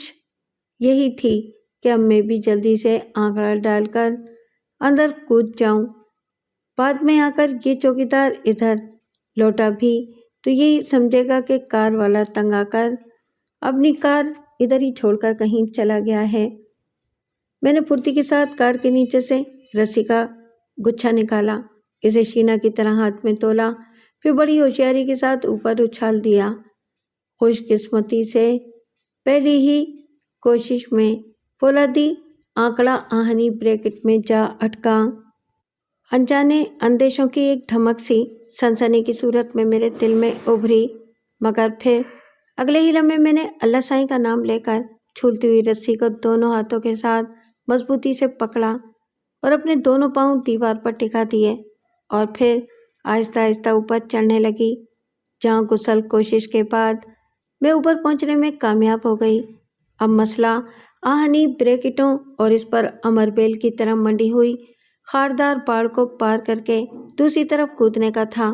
یہی تھی کہ اب میں بھی جلدی سے آنکڑا ڈال کر اندر کود جاؤں۔ بعد میں آ کر یہ چوکیدار ادھر لوٹا بھی تو یہی سمجھے گا کہ کار والا تنگ آ کر اپنی کار ادھر ہی چھوڑ کر کہیں چلا گیا ہے۔ میں نے پھرتی کے ساتھ کار کے نیچے سے رسی کا گچھا نکالا اسے شینا کی طرح ہاتھ میں تولا، پھر بڑی ہوشیاری کے ساتھ اوپر اچھال دیا۔ خوش قسمتی سے پہلی ہی کوشش میں فولادی آنکڑا آہنی بریکٹ میں جا اٹکا۔ انجانے اندیشوں کی ایک دھمک سی سنسنی کی صورت میں میرے دل میں ابھری، مگر پھر اگلے ہی لمحے میں نے اللہ سائیں کا نام لے کر چھولتی ہوئی رسی کو دونوں ہاتھوں کے ساتھ مضبوطی سے پکڑا اور اپنے دونوں پاؤں دیوار پر ٹکا دیے، اور پھر آہستہ آہستہ اوپر چڑھنے لگی، جہاں گسل کوشش کے بعد میں اوپر پہنچنے میں کامیاب ہو گئی۔ اب مسئلہ آہنی بریکٹوں اور اس پر امر بیل کی طرح منڈی ہوئی خاردار باڑ کو پار کر کے دوسری طرف کودنے کا تھا۔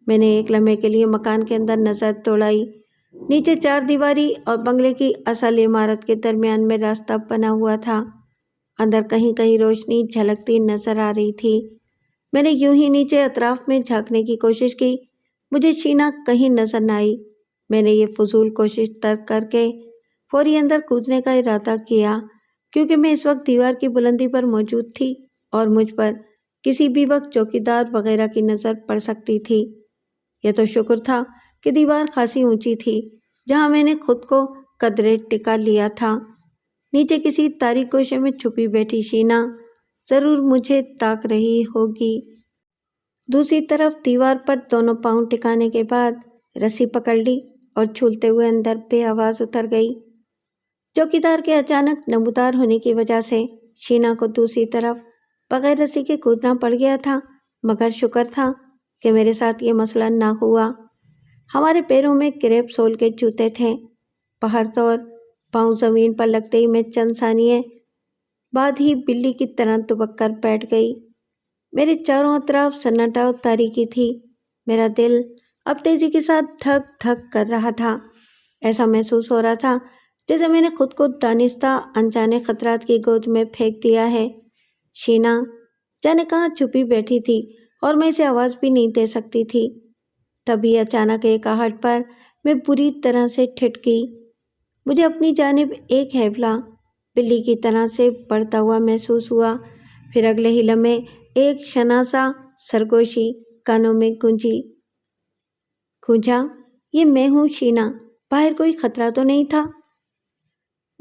میں نے ایک لمحے کے لیے مکان کے اندر نظر دوڑائی۔ نیچے چار دیواری اور بنگلے کی اصل عمارت کے درمیان میں راستہ بنا ہوا تھا۔ اندر کہیں کہیں روشنی جھلکتی نظر آ رہی تھی۔ میں نے یوں ہی نیچے اطراف میں جھانکنے کی کوشش کی، مجھے شینا کہیں نظر نہ آئی۔ میں نے یہ فضول کوشش ترک کر کے فوری اندر کودنے کا ارادہ کیا، کیونکہ میں اس وقت دیوار کی بلندی پر موجود تھی اور مجھ پر کسی بھی وقت چوکیدار وغیرہ کی نظر پڑ سکتی تھی۔ یہ تو شکر تھا کہ دیوار خاصی اونچی تھی جہاں میں نے خود کو قدرے ٹکا لیا تھا۔ نیچے کسی تاریک گوشے میں چھپی بیٹھی شینا ضرور مجھے تاک رہی ہوگی۔ دوسری طرف دیوار پر دونوں پاؤں ٹکانے کے بعد رسی پکڑ لی اور چھولتے ہوئے اندر بے آواز اتر گئی۔ چوکیدار کے اچانک نمودار ہونے کی وجہ سے شینا کو دوسری طرف بغیر رسی کے کودنا پڑ گیا تھا، مگر شکر تھا کہ میرے ساتھ یہ مسئلہ نہ ہوا۔ ہمارے پیروں میں کریپ سول کے جوتے تھے۔ بہرطور پاؤں زمین پر لگتے ہی میں چند ثانیے بعد ہی بلی کی طرح دبک کر بیٹھ گئی۔ میرے چاروں اطراف سناٹا اور تاریکی تھی۔ میرا دل اب تیزی کے ساتھ دھک دھک کر رہا تھا۔ ایسا محسوس ہو رہا تھا جیسے میں نے خود کو دانستہ انجانے خطرات کی گود میں پھینک دیا ہے۔ شینا جانے کہاں چھپی بیٹھی تھی اور میں اسے آواز بھی نہیں دے سکتی تھی۔ تبھی اچانک ایک آہٹ پر میں بری طرح سے ٹھٹکی۔ مجھے اپنی جانب ایک ہیولا بلی کی طرح سے بڑھتا ہوا محسوس ہوا۔ پھر اگلے ہی لمحے ایک شناسا سرگوشی کانوں میں گونجا، یہ میں ہوں شینا، باہر کوئی خطرہ تو نہیں تھا؟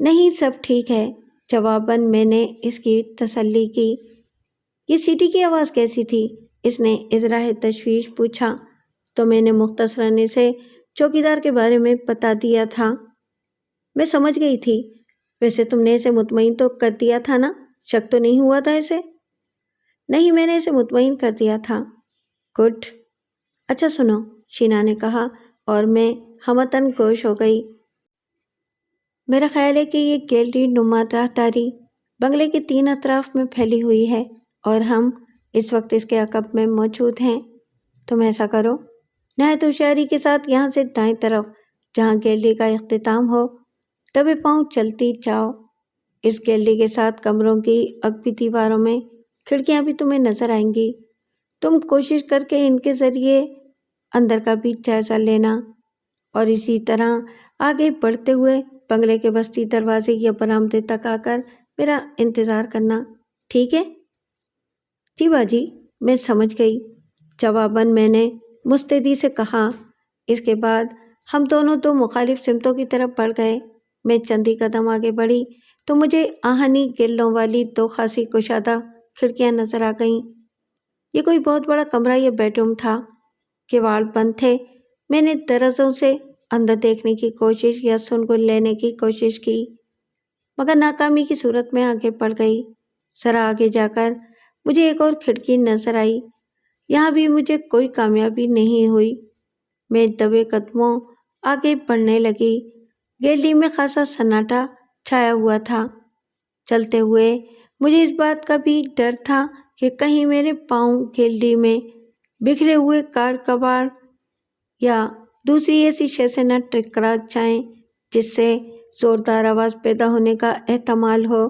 نہیں، سب ٹھیک ہے، جواباً میں نے اس کی تسلی کی۔ یہ سیٹی کی آواز کیسی تھی؟ اس نے اظہار تشویش پوچھا۔ تو میں نے مختصراً اسے چوکیدار کے بارے میں بتا دیا تھا۔ میں سمجھ گئی تھی۔ ویسے تم نے اسے مطمئن تو کر دیا تھا نا؟ شک تو نہیں ہوا تھا اسے؟ نہیں، میں نے اسے مطمئن کر دیا تھا۔ گڈ۔ اچھا سنو، شینا نے کہا اور میں ہمتاً گوش ہو گئی۔ میرا خیال ہے کہ یہ گیلری نما راہداری بنگلے کے 3 اطراف میں پھیلی ہوئی ہے اور ہم اس وقت اس کے عقب میں موجود ہیں۔ تم ایسا کرو، نہایت ہوشیاری کے ساتھ یہاں سے دائیں طرف جہاں گیلری کا اختتام ہو دبے پاؤں چلتی جاؤ۔ اس گیلری کے ساتھ کمروں کی عقبی دیواروں میں کھڑکیاں بھی تمہیں نظر آئیں گی۔ تم کوشش کر کے ان کے ذریعے اندر کا بھی جائزہ لینا اور اسی طرح آگے بڑھتے ہوئے بنگلے کے وسطی دروازے یا برآمدے تک آ کر میرا انتظار کرنا، ٹھیک ہے؟ جی باجی، میں سمجھ گئی، جواباً میں نے مستعدی سے کہا۔ اس کے بعد ہم دونوں 2 مخالف سمتوں کی طرف بڑھ گئے۔ میں چند ہی قدم آگے بڑھی تو مجھے آہنی گلوں والی 2 خاصی کشادہ کھڑکیاں نظر آ گئیں۔ یہ کوئی بہت بڑا کمرہ یا بیڈ روم تھا۔ کیواڑ بند تھے۔ میں نے درزوں سے اندر دیکھنے کی کوشش یا سنگل لینے کی کوشش کی، مگر ناکامی کی صورت میں آگے بڑھ گئی۔ ذرا آگے جا کر مجھے ایک اور کھڑکی نظر آئی۔ یہاں بھی مجھے کوئی کامیابی نہیں ہوئی۔ میں دبے قدموں آگے بڑھنے لگی۔ گیلری میں خاصا سناٹا چھایا ہوا تھا۔ چلتے ہوئے مجھے اس بات کا بھی ڈر تھا کہ کہیں میرے پاؤں گیلری میں بکھرے ہوئے کار کباڑ یا دوسری ایسی شے سے نہ ٹکرا جائیں جس سے زوردار آواز پیدا ہونے کا احتمال ہو۔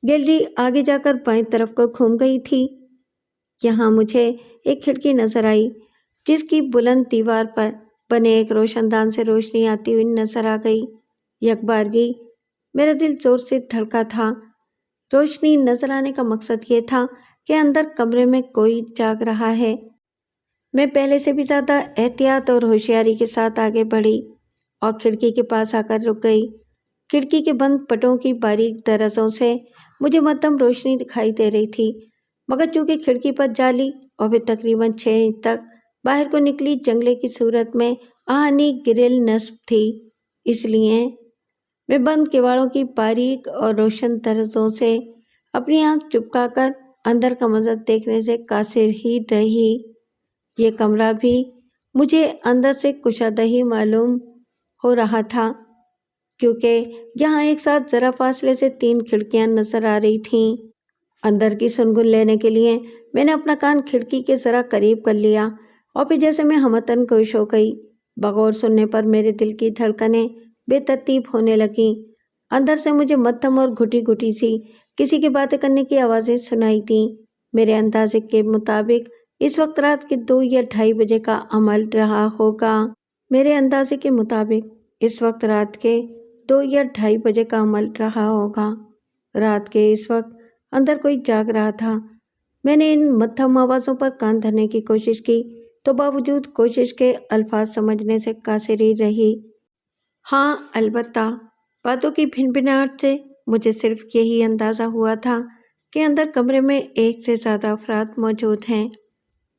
گیلری آگے جا کر بائیں طرف کو گھوم گئی تھی۔ یہاں مجھے ایک کھڑکی نظر آئی جس کی بلند دیوار پر بنے ایک روشن دان سے روشنی آتی ہوئی نظر آ گئی۔ یکبارگی میرا دل زور سے دھڑکا تھا۔ روشنی نظر آنے کا مقصد یہ تھا کہ اندر کمرے میں کوئی جاگ رہا ہے۔ میں پہلے سے بھی زیادہ احتیاط اور ہوشیاری کے ساتھ آگے بڑھی اور کھڑکی کے پاس آ کر رک گئی۔ کھڑکی کے بند پٹوں کی باریک درزوں سے مجھے مدھم روشنی دکھائی دے رہی تھی، مگر چونکہ کھڑکی پر جالی اور پھر تقریباً 6 انچ تک باہر کو نکلی جنگلے کی صورت میں آہنی گرل نصب تھی، اس لیے میں بند کواڑوں کی باریک اور روشن درزوں سے اپنی آنکھ چپکا کر اندر کا منظر دیکھنے سے قاصر ہی رہی۔ یہ کمرہ بھی مجھے اندر سے کشادہ ہی معلوم ہو رہا تھا، کیونکہ یہاں ایک ساتھ ذرا فاصلے سے 3 کھڑکیاں نظر آ رہی تھیں۔ اندر کی سنگن لینے کے لیے میں نے اپنا کان کھڑکی کے ذرا قریب کر لیا اور پھر جیسے میں ہمتن خوش ہو گئی۔ بغور سننے پر میرے دل کی دھڑکنیں بے ترتیب ہونے لگیں۔ اندر سے مجھے مدھم اور گھٹی گھٹی سی کسی کی باتیں کرنے کی آوازیں سنائی دیں۔ میرے اندازے کے مطابق اس وقت رات کے 2 یا 2:30 بجے کا عمل رہا ہوگا۔ میرے اندازے کے مطابق اس وقت رات کے 2 یا 2:30 بجے کا عمل رہا ہوگا۔ رات کے اس وقت اندر کوئی جاگ رہا تھا۔ میں نے ان مدھم آوازوں پر کان دھرنے کی کوشش کی تو باوجود کوشش کے الفاظ سمجھنے سے قاصر ہی رہی۔ ہاں، البتہ باتوں کی بھنبھناہٹ سے مجھے صرف یہی اندازہ ہوا تھا کہ اندر کمرے میں ایک سے زیادہ افراد موجود ہیں۔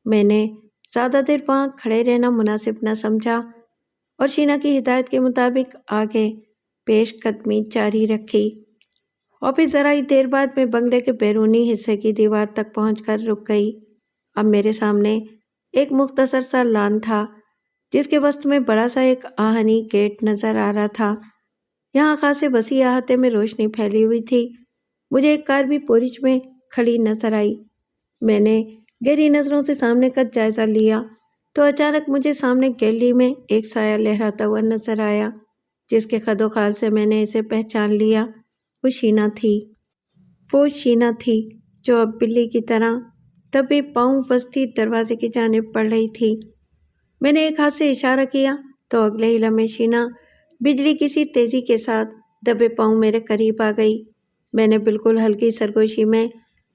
میں نے زیادہ دیر وہاں کھڑے رہنا مناسب نہ سمجھا اور شینا کی ہدایت کے مطابق آگے پیش قدمی جاری رکھی، اور پھر ذرا ہی دیر بعد میں بنگلے کے بیرونی حصے کی دیوار تک پہنچ کر رک گئی۔ اب میرے سامنے ایک مختصر سا لان تھا جس کے وسط میں بڑا سا ایک آہنی گیٹ نظر آ رہا تھا۔ یہاں خاصے وسیع احاطے میں روشنی پھیلی ہوئی تھی۔ مجھے ایک کار بھی پورچ میں کھڑی نظر آئی۔ میں نے گہری نظروں سے سامنے کا جائزہ لیا تو اچانک مجھے سامنے گیلری میں ایک سایہ لہراتا ہوا نظر آیا، جس کے خد و خال سے میں نے اسے پہچان لیا۔ وہ شینا تھی جو اب بلی کی طرح دبے پاؤں بستی دروازے کی جانب بڑھ رہی تھی۔ میں نے ایک ہاتھ سے اشارہ کیا تو اگلے ہی لمحے شینا بجلی کی سی تیزی کے ساتھ دبے پاؤں میرے قریب آ گئی۔ میں نے بالکل ہلکی سرگوشی میں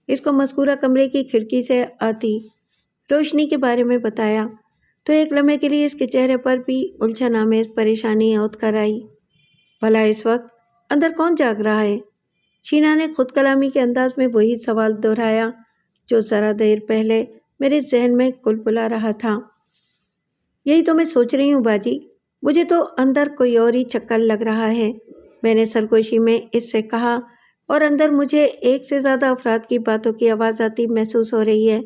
اس کو مذکورہ کمرے کی کھڑکی سے آتی روشنی کے بارے میں بتایا تو ایک لمحے کے لیے اس کے چہرے پر بھی الجھن آمیز پریشانی عود کر آئی۔ بھلا اس وقت اندر کون جاگ رہا ہے؟ شینا نے خود کلامی کے انداز میں وہی سوال دہرایا جو ذرا دیر پہلے میرے ذہن میں کلبلا رہا تھا۔ یہی تو میں سوچ رہی ہوں باجی، مجھے تو اندر کوئی اور ہی چکر لگ رہا ہے، میں نے سرگوشی میں اس سے کہا، اور اندر مجھے ایک سے زیادہ افراد کی باتوں کی آواز آتی محسوس ہو رہی ہے۔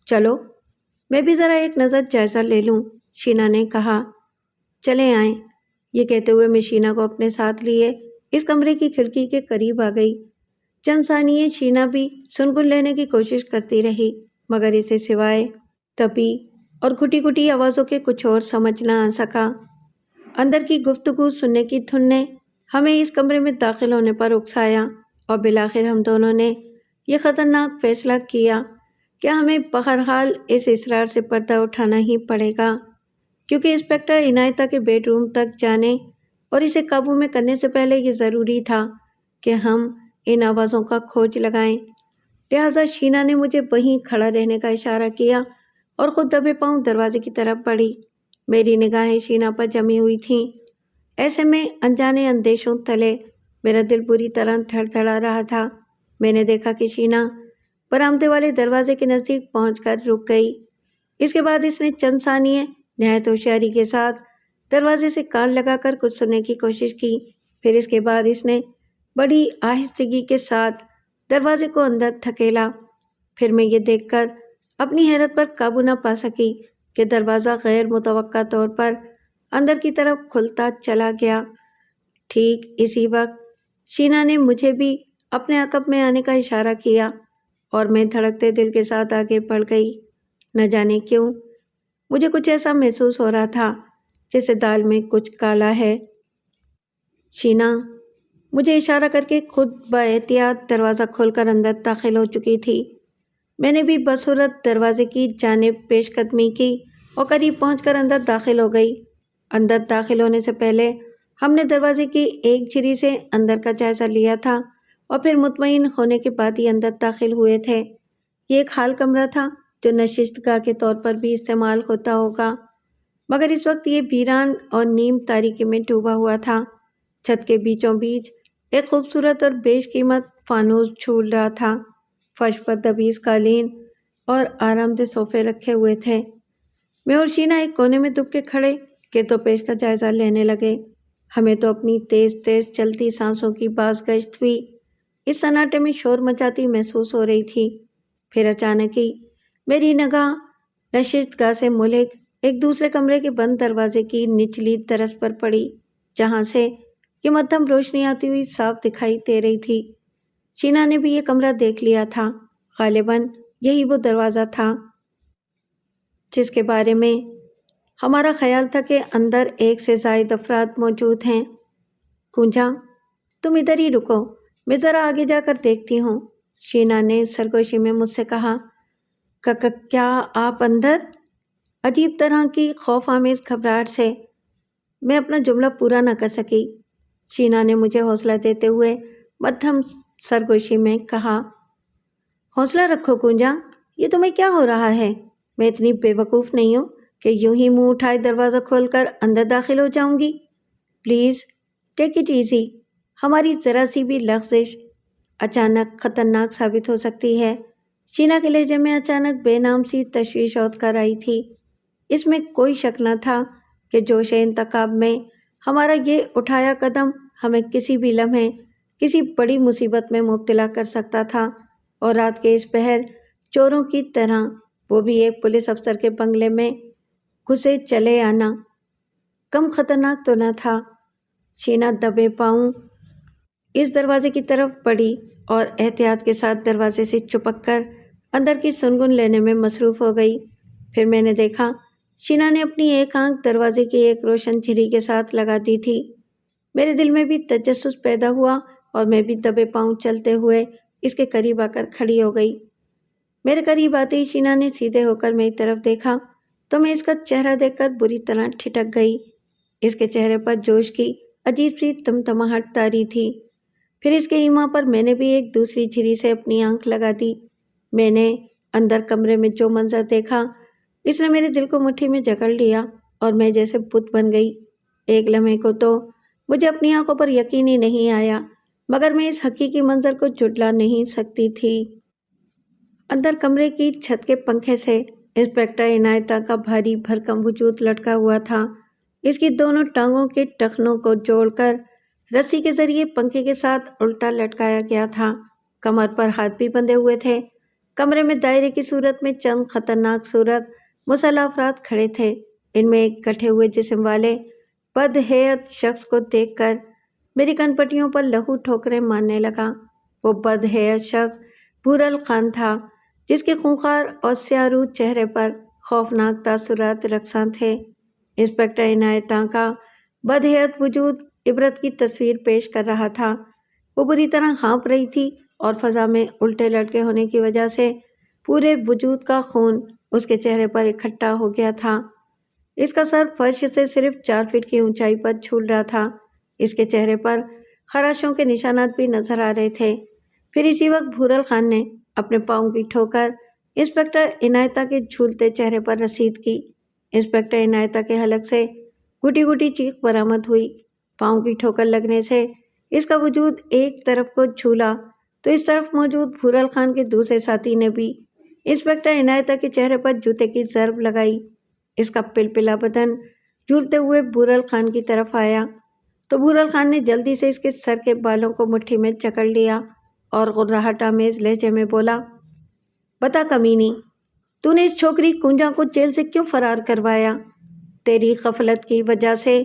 چلو میں بھی ذرا ایک نظر جائزہ لے لوں، شینا نے کہا۔ چلیں آئیں۔ یہ کہتے ہوئے میں شینا کو اپنے ساتھ لیے اس کمرے کی کھڑکی کے قریب آ گئی۔ چند ثانیے شینا بھی سنگن لینے کی کوشش کرتی رہی، مگر اسے سوائے دبی اور گھٹی گھٹی آوازوں کے کچھ اور سمجھ نہ آ سکا۔ اندر کی گفتگو سننے کی دھن نے ہمیں اس کمرے میں داخل ہونے پر اکسایا، اور بالآخر ہم دونوں نے یہ خطرناک فیصلہ کیا کہ ہمیں بہرحال اس اصرار سے پردہ اٹھانا ہی پڑے گا، کیونکہ انسپکٹر عنایتہ کے بیڈ روم تک جانے اور اسے قابو میں کرنے سے پہلے یہ ضروری تھا کہ ہم ان آوازوں کا کھوج لگائیں۔ لہٰذا شینا نے مجھے وہیں کھڑا رہنے کا اشارہ کیا اور خود دبے پاؤں دروازے کی طرف بڑھی۔ میری نگاہیں شینا پر جمی ہوئی تھیں۔ ایسے میں انجانے اندیشوں تلے میرا دل بری طرح دھڑ دھڑا رہا تھا۔ میں نے دیکھا کہ شینا برآمدے والے دروازے کے نزدیک پہنچ کر رک گئی۔ اس کے بعد اس نے چند ثانیے نہایت ہوشیاری کے ساتھ دروازے سے کان لگا کر کچھ سننے کی کوشش کی، پھر اس کے بعد اس نے بڑی آہستگی کے ساتھ دروازے کو اندر دھکیلا۔ پھر میں یہ دیکھ کر اپنی حیرت پر قابو نہ پا سکی کہ دروازہ غیر متوقع طور پر اندر کی طرف کھلتا چلا گیا۔ ٹھیک اسی وقت شینا نے مجھے بھی اپنے عقب میں آنے کا اشارہ کیا اور میں دھڑکتے دل کے ساتھ آگے بڑھ گئی۔ نہ جانے کیوں مجھے کچھ ایسا محسوس ہو رہا تھا جیسے دال میں کچھ کالا ہے۔ شینا مجھے اشارہ کر کے خود باحتیاط دروازہ کھول کر اندر داخل ہو چکی تھی۔ میں نے بھی بصورت دروازے کی جانب پیش قدمی کی اور قریب پہنچ کر اندر داخل ہو گئی۔ اندر داخل ہونے سے پہلے ہم نے دروازے کی ایک جھری سے اندر کا جائزہ لیا تھا اور پھر مطمئن ہونے کے بعد ہی اندر داخل ہوئے تھے۔ یہ ایک حال کمرہ تھا جو نشست گاہ کے طور پر بھی استعمال ہوتا ہوگا، مگر اس وقت یہ ویران اور نیم تاریکی میں ڈوبا ہوا تھا۔ چھت کے بیچوں بیچ ایک خوبصورت اور بیش قیمت فانوس جھول رہا تھا۔ فرش پر دبیز قالین اور آرام دہ صوفے رکھے ہوئے تھے۔ میں اور شینا ایک کونے میں دب کے کھڑے گرد و پیش کا جائزہ لینے لگے۔ ہمیں تو اپنی تیز تیز چلتی سانسوں کی بازگشت بھی اس سناٹے میں شور مچاتی محسوس ہو رہی تھی۔ پھر اچانک ہی میری نگاہ نشست گاہ سے ملک ایک دوسرے کمرے کے بند دروازے کی نچلی طرز پر پڑی، جہاں سے یہ مدھم روشنی آتی ہوئی صاف دکھائی دے رہی تھی۔ شینا نے بھی یہ کمرہ دیکھ لیا تھا۔ غالباً یہی وہ دروازہ تھا جس کے بارے میں ہمارا خیال تھا کہ اندر ایک سے زائد افراد موجود ہیں۔ کنجا، تم ادھر ہی رکو، میں ذرا آگے جا کر دیکھتی ہوں، شینا نے سرگوشی میں مجھ سے کہا۔ کیا آپ اندر؟ عجیب طرح کی خوف آمیز گھبراہٹ سے میں اپنا جملہ پورا نہ کر سکی۔ شینا نے مجھے حوصلہ دیتے ہوئے مدھم سرگوشی میں کہا، حوصلہ رکھو کنجا، یہ تمہیں کیا ہو رہا ہے؟ میں اتنی بے وقوف نہیں ہوں کہ یوں ہی منہ اٹھائے دروازہ کھول کر اندر داخل ہو جاؤں گی۔ پلیز ٹیک اٹ ایزی، ہماری ذرا سی بھی لغزش اچانک خطرناک ثابت ہو سکتی ہے۔ شینا کے لہجے میں اچانک بے نام سی تشویش اوت کر آئی تھی۔ اس میں کوئی شک نہ تھا کہ جوش انتخاب میں ہمارا یہ اٹھایا قدم ہمیں کسی بھی لمحے کسی بڑی مصیبت میں مبتلا کر سکتا تھا، اور رات کے اس پہر چوروں کی طرح وہ بھی ایک پولیس افسر کے بنگلے میں گھسے چلے آنا کم خطرناک تو نہ تھا۔ شینا دبے پاؤں اس دروازے کی طرف بڑھی اور احتیاط کے ساتھ دروازے سے چپک کر اندر کی سنگن لینے میں مصروف ہو گئی۔ پھر میں نے دیکھا شینا نے اپنی ایک آنکھ دروازے کی ایک روشن جھلی کے ساتھ لگا دی تھی۔ میرے دل میں بھی تجسس پیدا ہوا اور میں بھی دبے پاؤں چلتے ہوئے اس کے قریب آ کر کھڑی ہو گئی۔ میرے قریب آتے ہی شینا نے سیدھے ہو کر میری طرف دیکھا تو میں اس کا چہرہ دیکھ کر بری طرح ٹھٹک گئی۔ اس کے چہرے پر جوش کی عجیب سی تمتماہٹ طاری تھی۔ پھر اس کے ایما پر میں نے بھی ایک دوسری جھلی سے اپنی آنکھ لگا دی۔ میں نے اندر کمرے میں جو منظر دیکھا اس نے میرے دل کو مٹھی میں جکڑ لیا اور میں جیسے بت بن گئی۔ ایک لمحے کو تو مجھے اپنی آنکھوں پر یقین ہی نہیں آیا، مگر میں اس حقیقی منظر کو جھٹلا نہیں سکتی تھی۔ اندر کمرے کی چھت کے پنکھے سے انسپکٹر عنایتہ کا بھاری بھرکم وجود لٹکا ہوا تھا۔ اس کی دونوں ٹانگوں کے ٹخنوں کو جوڑ کر رسی کے ذریعے پنکھے کے ساتھ الٹا لٹکایا گیا تھا۔ کمر پر ہاتھ بھی بندھے ہوئے تھے۔ کمرے میں دائرے کی صورت میں چند خطرناک صورت مسلح افراد کھڑے تھے۔ ان میں ایک گٹھے ہوئے جسم والے بدہیئت شخص کو دیکھ کر میری کن پٹیوں پر لہو ٹھوکریں مارنے لگا۔ وہ بدہیئت شخص بھورل خان تھا، جس کے خونخوار اور سیاہ رو چہرے پر خوفناک تاثرات رقصاں تھے۔ انسپکٹر عنایتہ کا بدہیئت وجود عبرت کی تصویر پیش کر رہا تھا۔ وہ بری طرح ہانپ رہی تھی اور فضا میں الٹے لٹکے ہونے کی وجہ سے پورے وجود کا خون اس کے چہرے پر اکٹھا ہو گیا تھا۔ اس کا سر فرش سے صرف 4 فٹ کی اونچائی پر جھول رہا تھا۔ اس کے چہرے پر خراشوں کے نشانات بھی نظر آ رہے تھے۔ پھر اسی وقت بھورل خان نے اپنے پاؤں کی ٹھوکر انسپکٹر عنایتہ کے جھولتے چہرے پر رسید کی۔ انسپکٹر عنایتہ کے حلق سے گھٹی گھٹی چیخ برآمد ہوئی۔ پاؤں کی ٹھوکر لگنے سے اس کا وجود ایک طرف کو جھولا تو اس طرف موجود بھورل خان کے دوسرے ساتھی نے بھی انسپکٹر عنایتہ کے چہرے پر جوتے کی ضرب لگائی۔ اس کا پلپلا بدن جھولتے ہوئے بھورل خان کی طرف آیا تو بھورل خان نے جلدی سے اس کے سر کے بالوں کو مٹھی میں جکڑ لیا اور غراہٹ آمیز لہجے میں بولا، بتا کمینی، تو نے اس چھوکری کنجا کو جیل سے کیوں فرار کروایا؟ تیری غفلت کی وجہ سے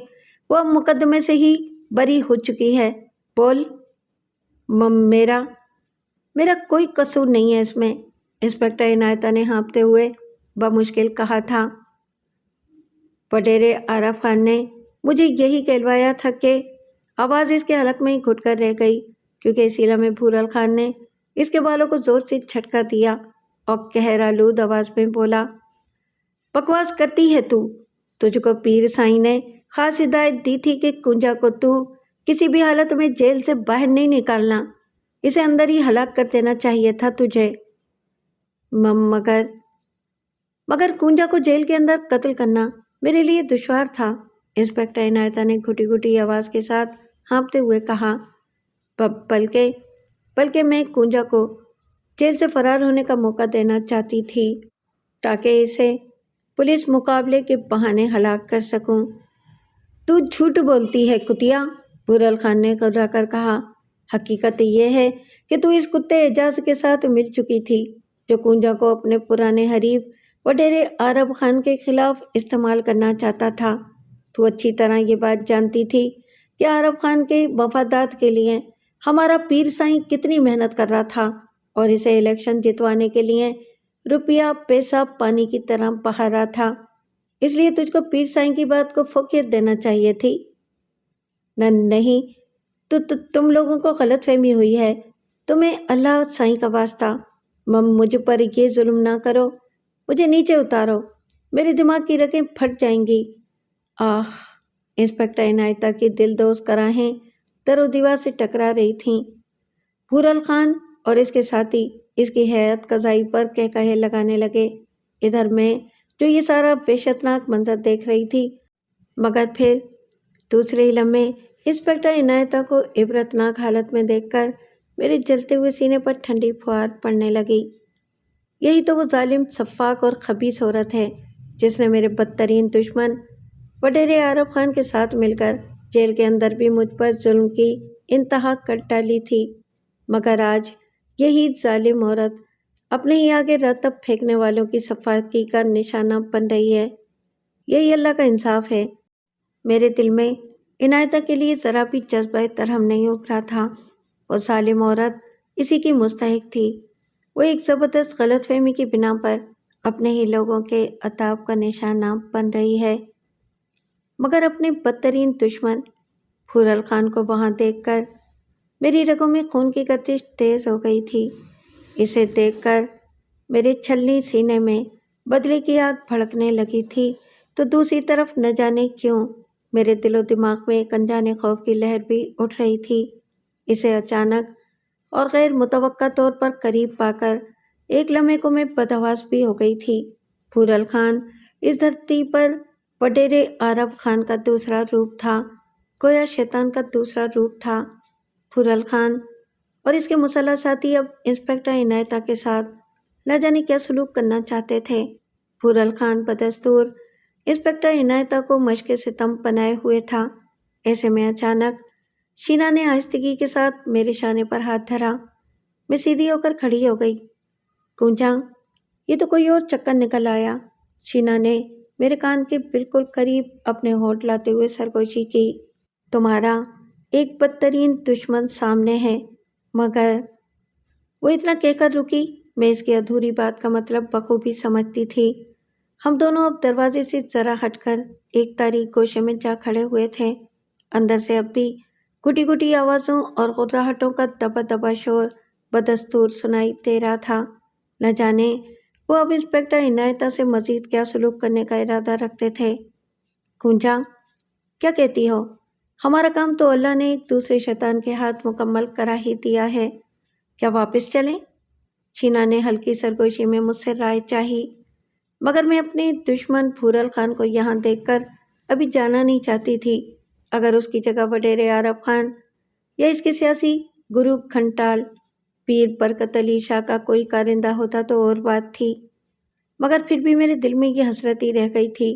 وہ اب مقدمے سے ہی بری ہو چکی ہے، بول۔ میرا کوئی قصور نہیں ہے اس میں، انسپکٹر عنایتہ نے ہانپتے ہوئے بمشکل کہا تھا۔ وڈیرے عارف خان نے مجھے یہی کہلوایا تھا کہ آواز اس کے حلق میں ہی گھٹ کر رہ گئی، کیونکہ اسی لمحے بھورل خان نے اس کے بالوں کو زور سے جھٹکا دیا اور قہر آلود آواز میں بولا، بکواس کرتی ہے تو؟ تجھ کو پیر سائیں نے خاص ہدایت دی تھی کہ کنجا کو تو کسی بھی حالت میں جیل سے باہر نہیں نکالنا۔ اسے اندر ہی ہلاک کر دینا چاہیے تھا تجھے۔ مگر کونجا کو جیل کے اندر قتل کرنا میرے لیے دشوار تھا، انسپکٹر عنایتا نے گھٹی گھٹی آواز کے ساتھ ہانپتے ہوئے کہا۔ بلکہ میں کونجا کو جیل سے فرار ہونے کا موقع دینا چاہتی تھی تاکہ اسے پولیس مقابلے کے بہانے ہلاک کر سکوں۔ تو جھوٹ بولتی ہے کتیا، بھورل خان نے گھبرا کر کہا۔ حقیقت یہ ہے کہ تو اس کتے اعجاز کے ساتھ مل چکی تھی جو کونجا کو اپنے پرانے حریف وڈیرے عرب خان کے خلاف استعمال کرنا چاہتا تھا۔ تو اچھی طرح یہ بات جانتی تھی کہ عرب خان کے مفادات کے لیے ہمارا پیر سائیں کتنی محنت کر رہا تھا اور اسے الیکشن جتوانے کے لیے روپیہ پیسہ پانی کی طرح بہا رہا تھا، اس لیے تجھ کو پیر سائیں کی بات کو فوقیت دینا چاہیے تھی۔ نہیں، تم لوگوں کو غلط فہمی ہوئی ہے۔ تمہیں اللہ سائیں کا واسطہ مجھ پر یہ ظلم نہ کرو، مجھے نیچے اتارو، میرے دماغ کی رگیں پھٹ جائیں گی۔ آہ! انسپکٹر عنایتا کی دلدوز کراہیں در و دیوار سے ٹکرا رہی تھیں۔ بھورل خان اور اس کے ساتھی اس کی ہیئت قضائی پر کہے لگانے لگے۔ ادھر میں جو یہ سارا وحشتناک منظر دیکھ رہی تھی، مگر پھر دوسرے ہی لمحے انسپکٹر عنایتا کو عبرتناک حالت میں دیکھ کر میرے جلتے ہوئے سینے پر ٹھنڈی پھوار پڑنے لگی۔ یہی تو وہ ظالم سفاک اور خبیث عورت ہے جس نے میرے بدترین دشمن وڈیرے عرب خان کے ساتھ مل کر جیل کے اندر بھی مجھ پر ظلم کی انتہا کر ڈالی تھی، مگر آج یہی ظالم عورت اپنے ہی آگے رتب پھینکنے والوں کی صفاکی کا نشانہ بن رہی ہے۔ یہی اللہ کا انصاف ہے۔ میرے دل میں عنایتا کے لیے ذرا بھی جذبہ ترحم نہیں ابھرا تھا۔ وہ ظالم عورت اسی کی مستحق تھی۔ وہ ایک زبردست غلط فہمی کی بنا پر اپنے ہی لوگوں کے عذاب کا نشانہ بن رہی ہے، مگر اپنے بدترین دشمن بھورل خان کو وہاں دیکھ کر میری رگوں میں خون کی گردش تیز ہو گئی تھی۔ اسے دیکھ کر میرے چھلنی سینے میں بدلے کی آگ بھڑکنے لگی تھی، تو دوسری طرف نہ جانے کیوں میرے دل و دماغ میں ایک انجانے خوف کی لہر بھی اٹھ رہی تھی۔ اسے اچانک اور غیر متوقع طور پر قریب پا کر ایک لمحے کو میں بدحواس بھی ہو گئی تھی۔ بھورل خان اس دھرتی پر وڈیرے عرب خان کا دوسرا روپ تھا، گویا شیطان کا دوسرا روپ تھا۔ بھورل خان اور اس کے مسلح ساتھی اب انسپکٹر عنایتا کے ساتھ نہ جانے کیا سلوک کرنا چاہتے تھے۔ بھورل خان بدستور انسپکٹر عنایتا کو مشق ستم بنائے ہوئے تھا۔ ایسے میں اچانک شینا نے آہستگی کے ساتھ میرے شانے پر ہاتھ دھرا۔ میں سیدھی ہو کر کھڑی ہو گئی۔ کونجا، یہ تو کوئی اور چکر نکل آیا۔ شینا نے میرے کان کے بالکل قریب اپنے ہونٹ لاتے ہوئے سرگوشی کی۔ تمہارا ایک بدترین دشمن سامنے ہے، مگر وہ اتنا کہہ کر رکی۔ میں اس کی ادھوری بات کا مطلب بخوبی سمجھتی تھی۔ ہم دونوں اب دروازے سے ذرا ہٹ کر ایک تاریک گوشے میں جا کھڑے ہوئے تھے۔ اندر سے اب بھی گھٹی گھٹی آوازوں اور غراہٹوں کا دبا دبا شور بدستور سنائی دے رہا تھا۔ نہ جانے وہ اب انسپکٹر عنایتا سے مزید کیا سلوک کرنے کا ارادہ رکھتے تھے۔ کونجا، کیا کہتی ہو؟ ہمارا کام تو اللہ نے ایک دوسرے شیطان کے ہاتھ مکمل کرا ہی دیا ہے، کیا واپس چلیں؟ شینا نے ہلکی سرگوشی میں مجھ سے رائے چاہی، مگر میں اپنے دشمن بھورل خان کو یہاں دیکھ کر ابھی جانا نہیں چاہتی تھی۔ اگر اس کی جگہ وڈیرے عرب خان یا اس کے سیاسی گرو کھنٹال پیر برکت علی شاہ کا کوئی کارندہ ہوتا تو اور بات تھی، مگر پھر بھی میرے دل میں یہ حسرت ہی رہ گئی تھی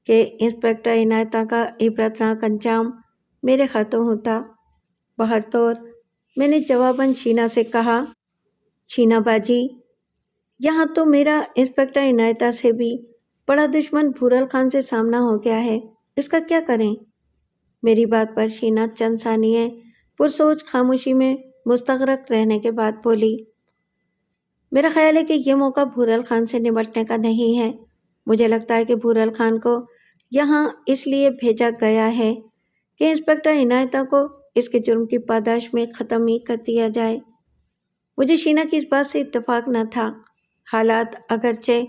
کہ انسپکٹر عنایتا کا عبرتناک انجام میرے ہاتھوں ہوتا۔ بہرطور میں نے جواباً شینا سے کہا، شینا باجی، یہاں تو میرا انسپکٹر عنایتا سے بھی بڑا دشمن بھورل خان سے سامنا ہو گیا ہے، اس کا کیا کریں؟ میری بات پر شینا چند ثانیے پرسوچ خاموشی میں مستغرق رہنے کے بعد بولی، میرا خیال ہے کہ یہ موقع بھورل خان سے نمٹنے کا نہیں ہے۔ مجھے لگتا ہے کہ بھورل خان کو یہاں اس لیے بھیجا گیا ہے کہ انسپکٹر عنایتا کو اس کے جرم کی پاداش میں ختم ہی کر دیا جائے۔ مجھے شینا کی اس بات سے اتفاق نہ تھا۔ حالات اگرچہ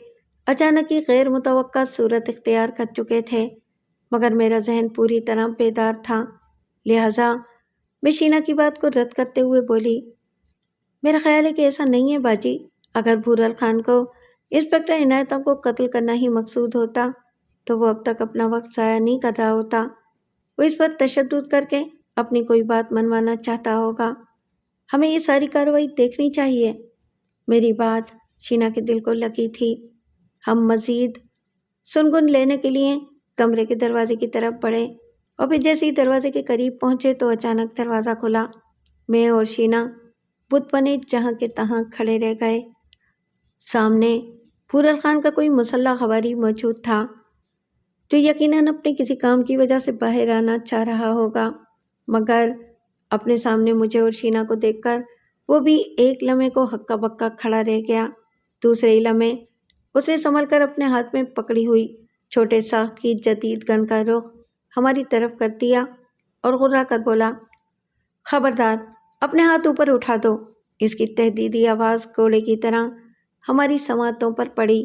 اچانک ہی غیر متوقع صورت اختیار کر چکے تھے، مگر میرا ذہن پوری طرح بیدار تھا، لہٰذا میں شینا کی بات کو رد کرتے ہوئے بولی، میرا خیال ہے کہ ایسا نہیں ہے باجی۔ اگر بھورل خان کو انسپکٹر عنایتوں کو قتل کرنا ہی مقصود ہوتا تو وہ اب تک اپنا وقت ضائع نہیں کر رہا ہوتا۔ وہ اس پر تشدد کر کے اپنی کوئی بات منوانا چاہتا ہوگا۔ ہمیں یہ ساری کارروائی دیکھنی چاہیے۔ میری بات شینا کے دل کو لگی تھی۔ ہم مزید سنگن لینے کے لیے کمرے کے دروازے کی طرف بڑھے اور پھر جیسے ہی دروازے کے قریب پہنچے تو اچانک دروازہ کھلا۔ میں اور شینا بت بنے جہاں کے تہاں کھڑے رہ گئے۔ سامنے بھورل خان کا کوئی مسلح خواری موجود تھا جو یقیناً اپنے کسی کام کی وجہ سے باہر آنا چاہ رہا ہوگا، مگر اپنے سامنے مجھے اور شینا کو دیکھ کر وہ بھی ایک لمحے کو ہکا بکا کھڑا رہ گیا۔ دوسرے ہی لمحے اس نے سنبھل کر اپنے ہاتھ میں پکڑی ہوئی چھوٹے ساخت کی جدید گن کا رخ ہماری طرف کر دیا اور غرا کر بولا، خبردار، اپنے ہاتھ اوپر اٹھا دو۔ اس کی تہدیدی آواز کوڑے کی طرح ہماری سماعتوں پر پڑی۔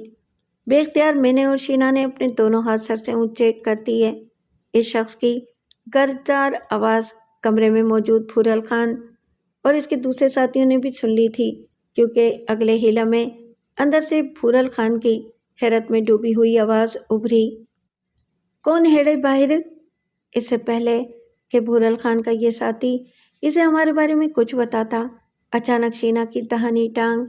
بے اختیار میں نے اور شینا نے اپنے دونوں ہاتھ سر سے اونچے کر دیے۔ اس شخص کی گرجدار آواز کمرے میں موجود بھورل خان اور اس کے دوسرے ساتھیوں نے بھی سن لی تھی، کیونکہ اگلے ہی لمحے اندر سے بھورل خان کی حیرت میں ڈوبی ہوئی آواز ابھری، کون ہے باہر؟ اس سے پہلے کہ بھورل خان کا یہ ساتھی اسے ہمارے بارے میں کچھ بتاتا، اچانک شینا کی دہانی ٹانگ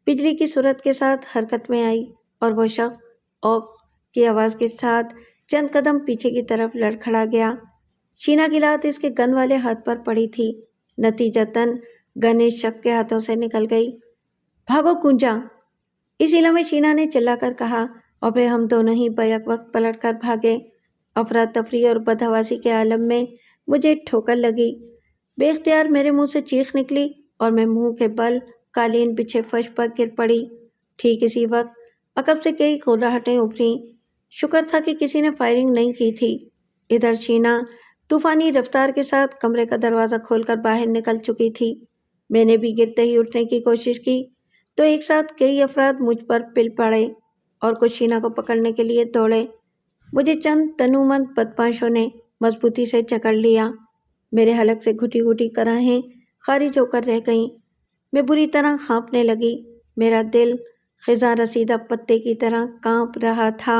بجلی کی صورت کے ساتھ حرکت میں آئی اور وہ شخص اوق کی آواز کے ساتھ چند قدم پیچھے کی طرف لڑکھڑا گیا۔ شینا کی لات اس کے گن والے ہاتھ پر پڑی تھی، نتیجتاً گن اس شخص کے ہاتھوں سے نکل گئی۔ بھاگو کنجا! اسی لمحے شینا نے چلا کر کہا اور پھر ہم دونوں ہی بیک وقت پلٹ کر بھاگے۔ افراتفری اور بدحواسی کے عالم میں مجھے ٹھوکر لگی۔ بے اختیار میرے منہ سے چیخ نکلی اور میں منہ کے بل قالین بچھے فرش پر گر پڑی۔ ٹھیک اسی وقت عقب سے کئی گھرراہٹیں ابھریں۔ شکر تھا کہ کسی نے فائرنگ نہیں کی تھی۔ ادھر شینا طوفانی رفتار کے ساتھ کمرے کا دروازہ کھول کر باہر نکل چکی تھی۔ میں نے بھی گرتے ہی اٹھنے کی کوشش کی تو ایک ساتھ کئی افراد مجھ پر پل پڑے اور کچھ شینا کو پکڑنے کے لیے دوڑے۔ مجھے چند تنومند بدماشوں نے مضبوطی سے جکڑ لیا۔ میرے حلق سے گھٹی گھٹی کراہیں خارج ہو کر رہ گئیں۔ میں بری طرح کانپنے لگی۔ میرا دل خزاں رسیدہ پتے کی طرح کانپ رہا تھا۔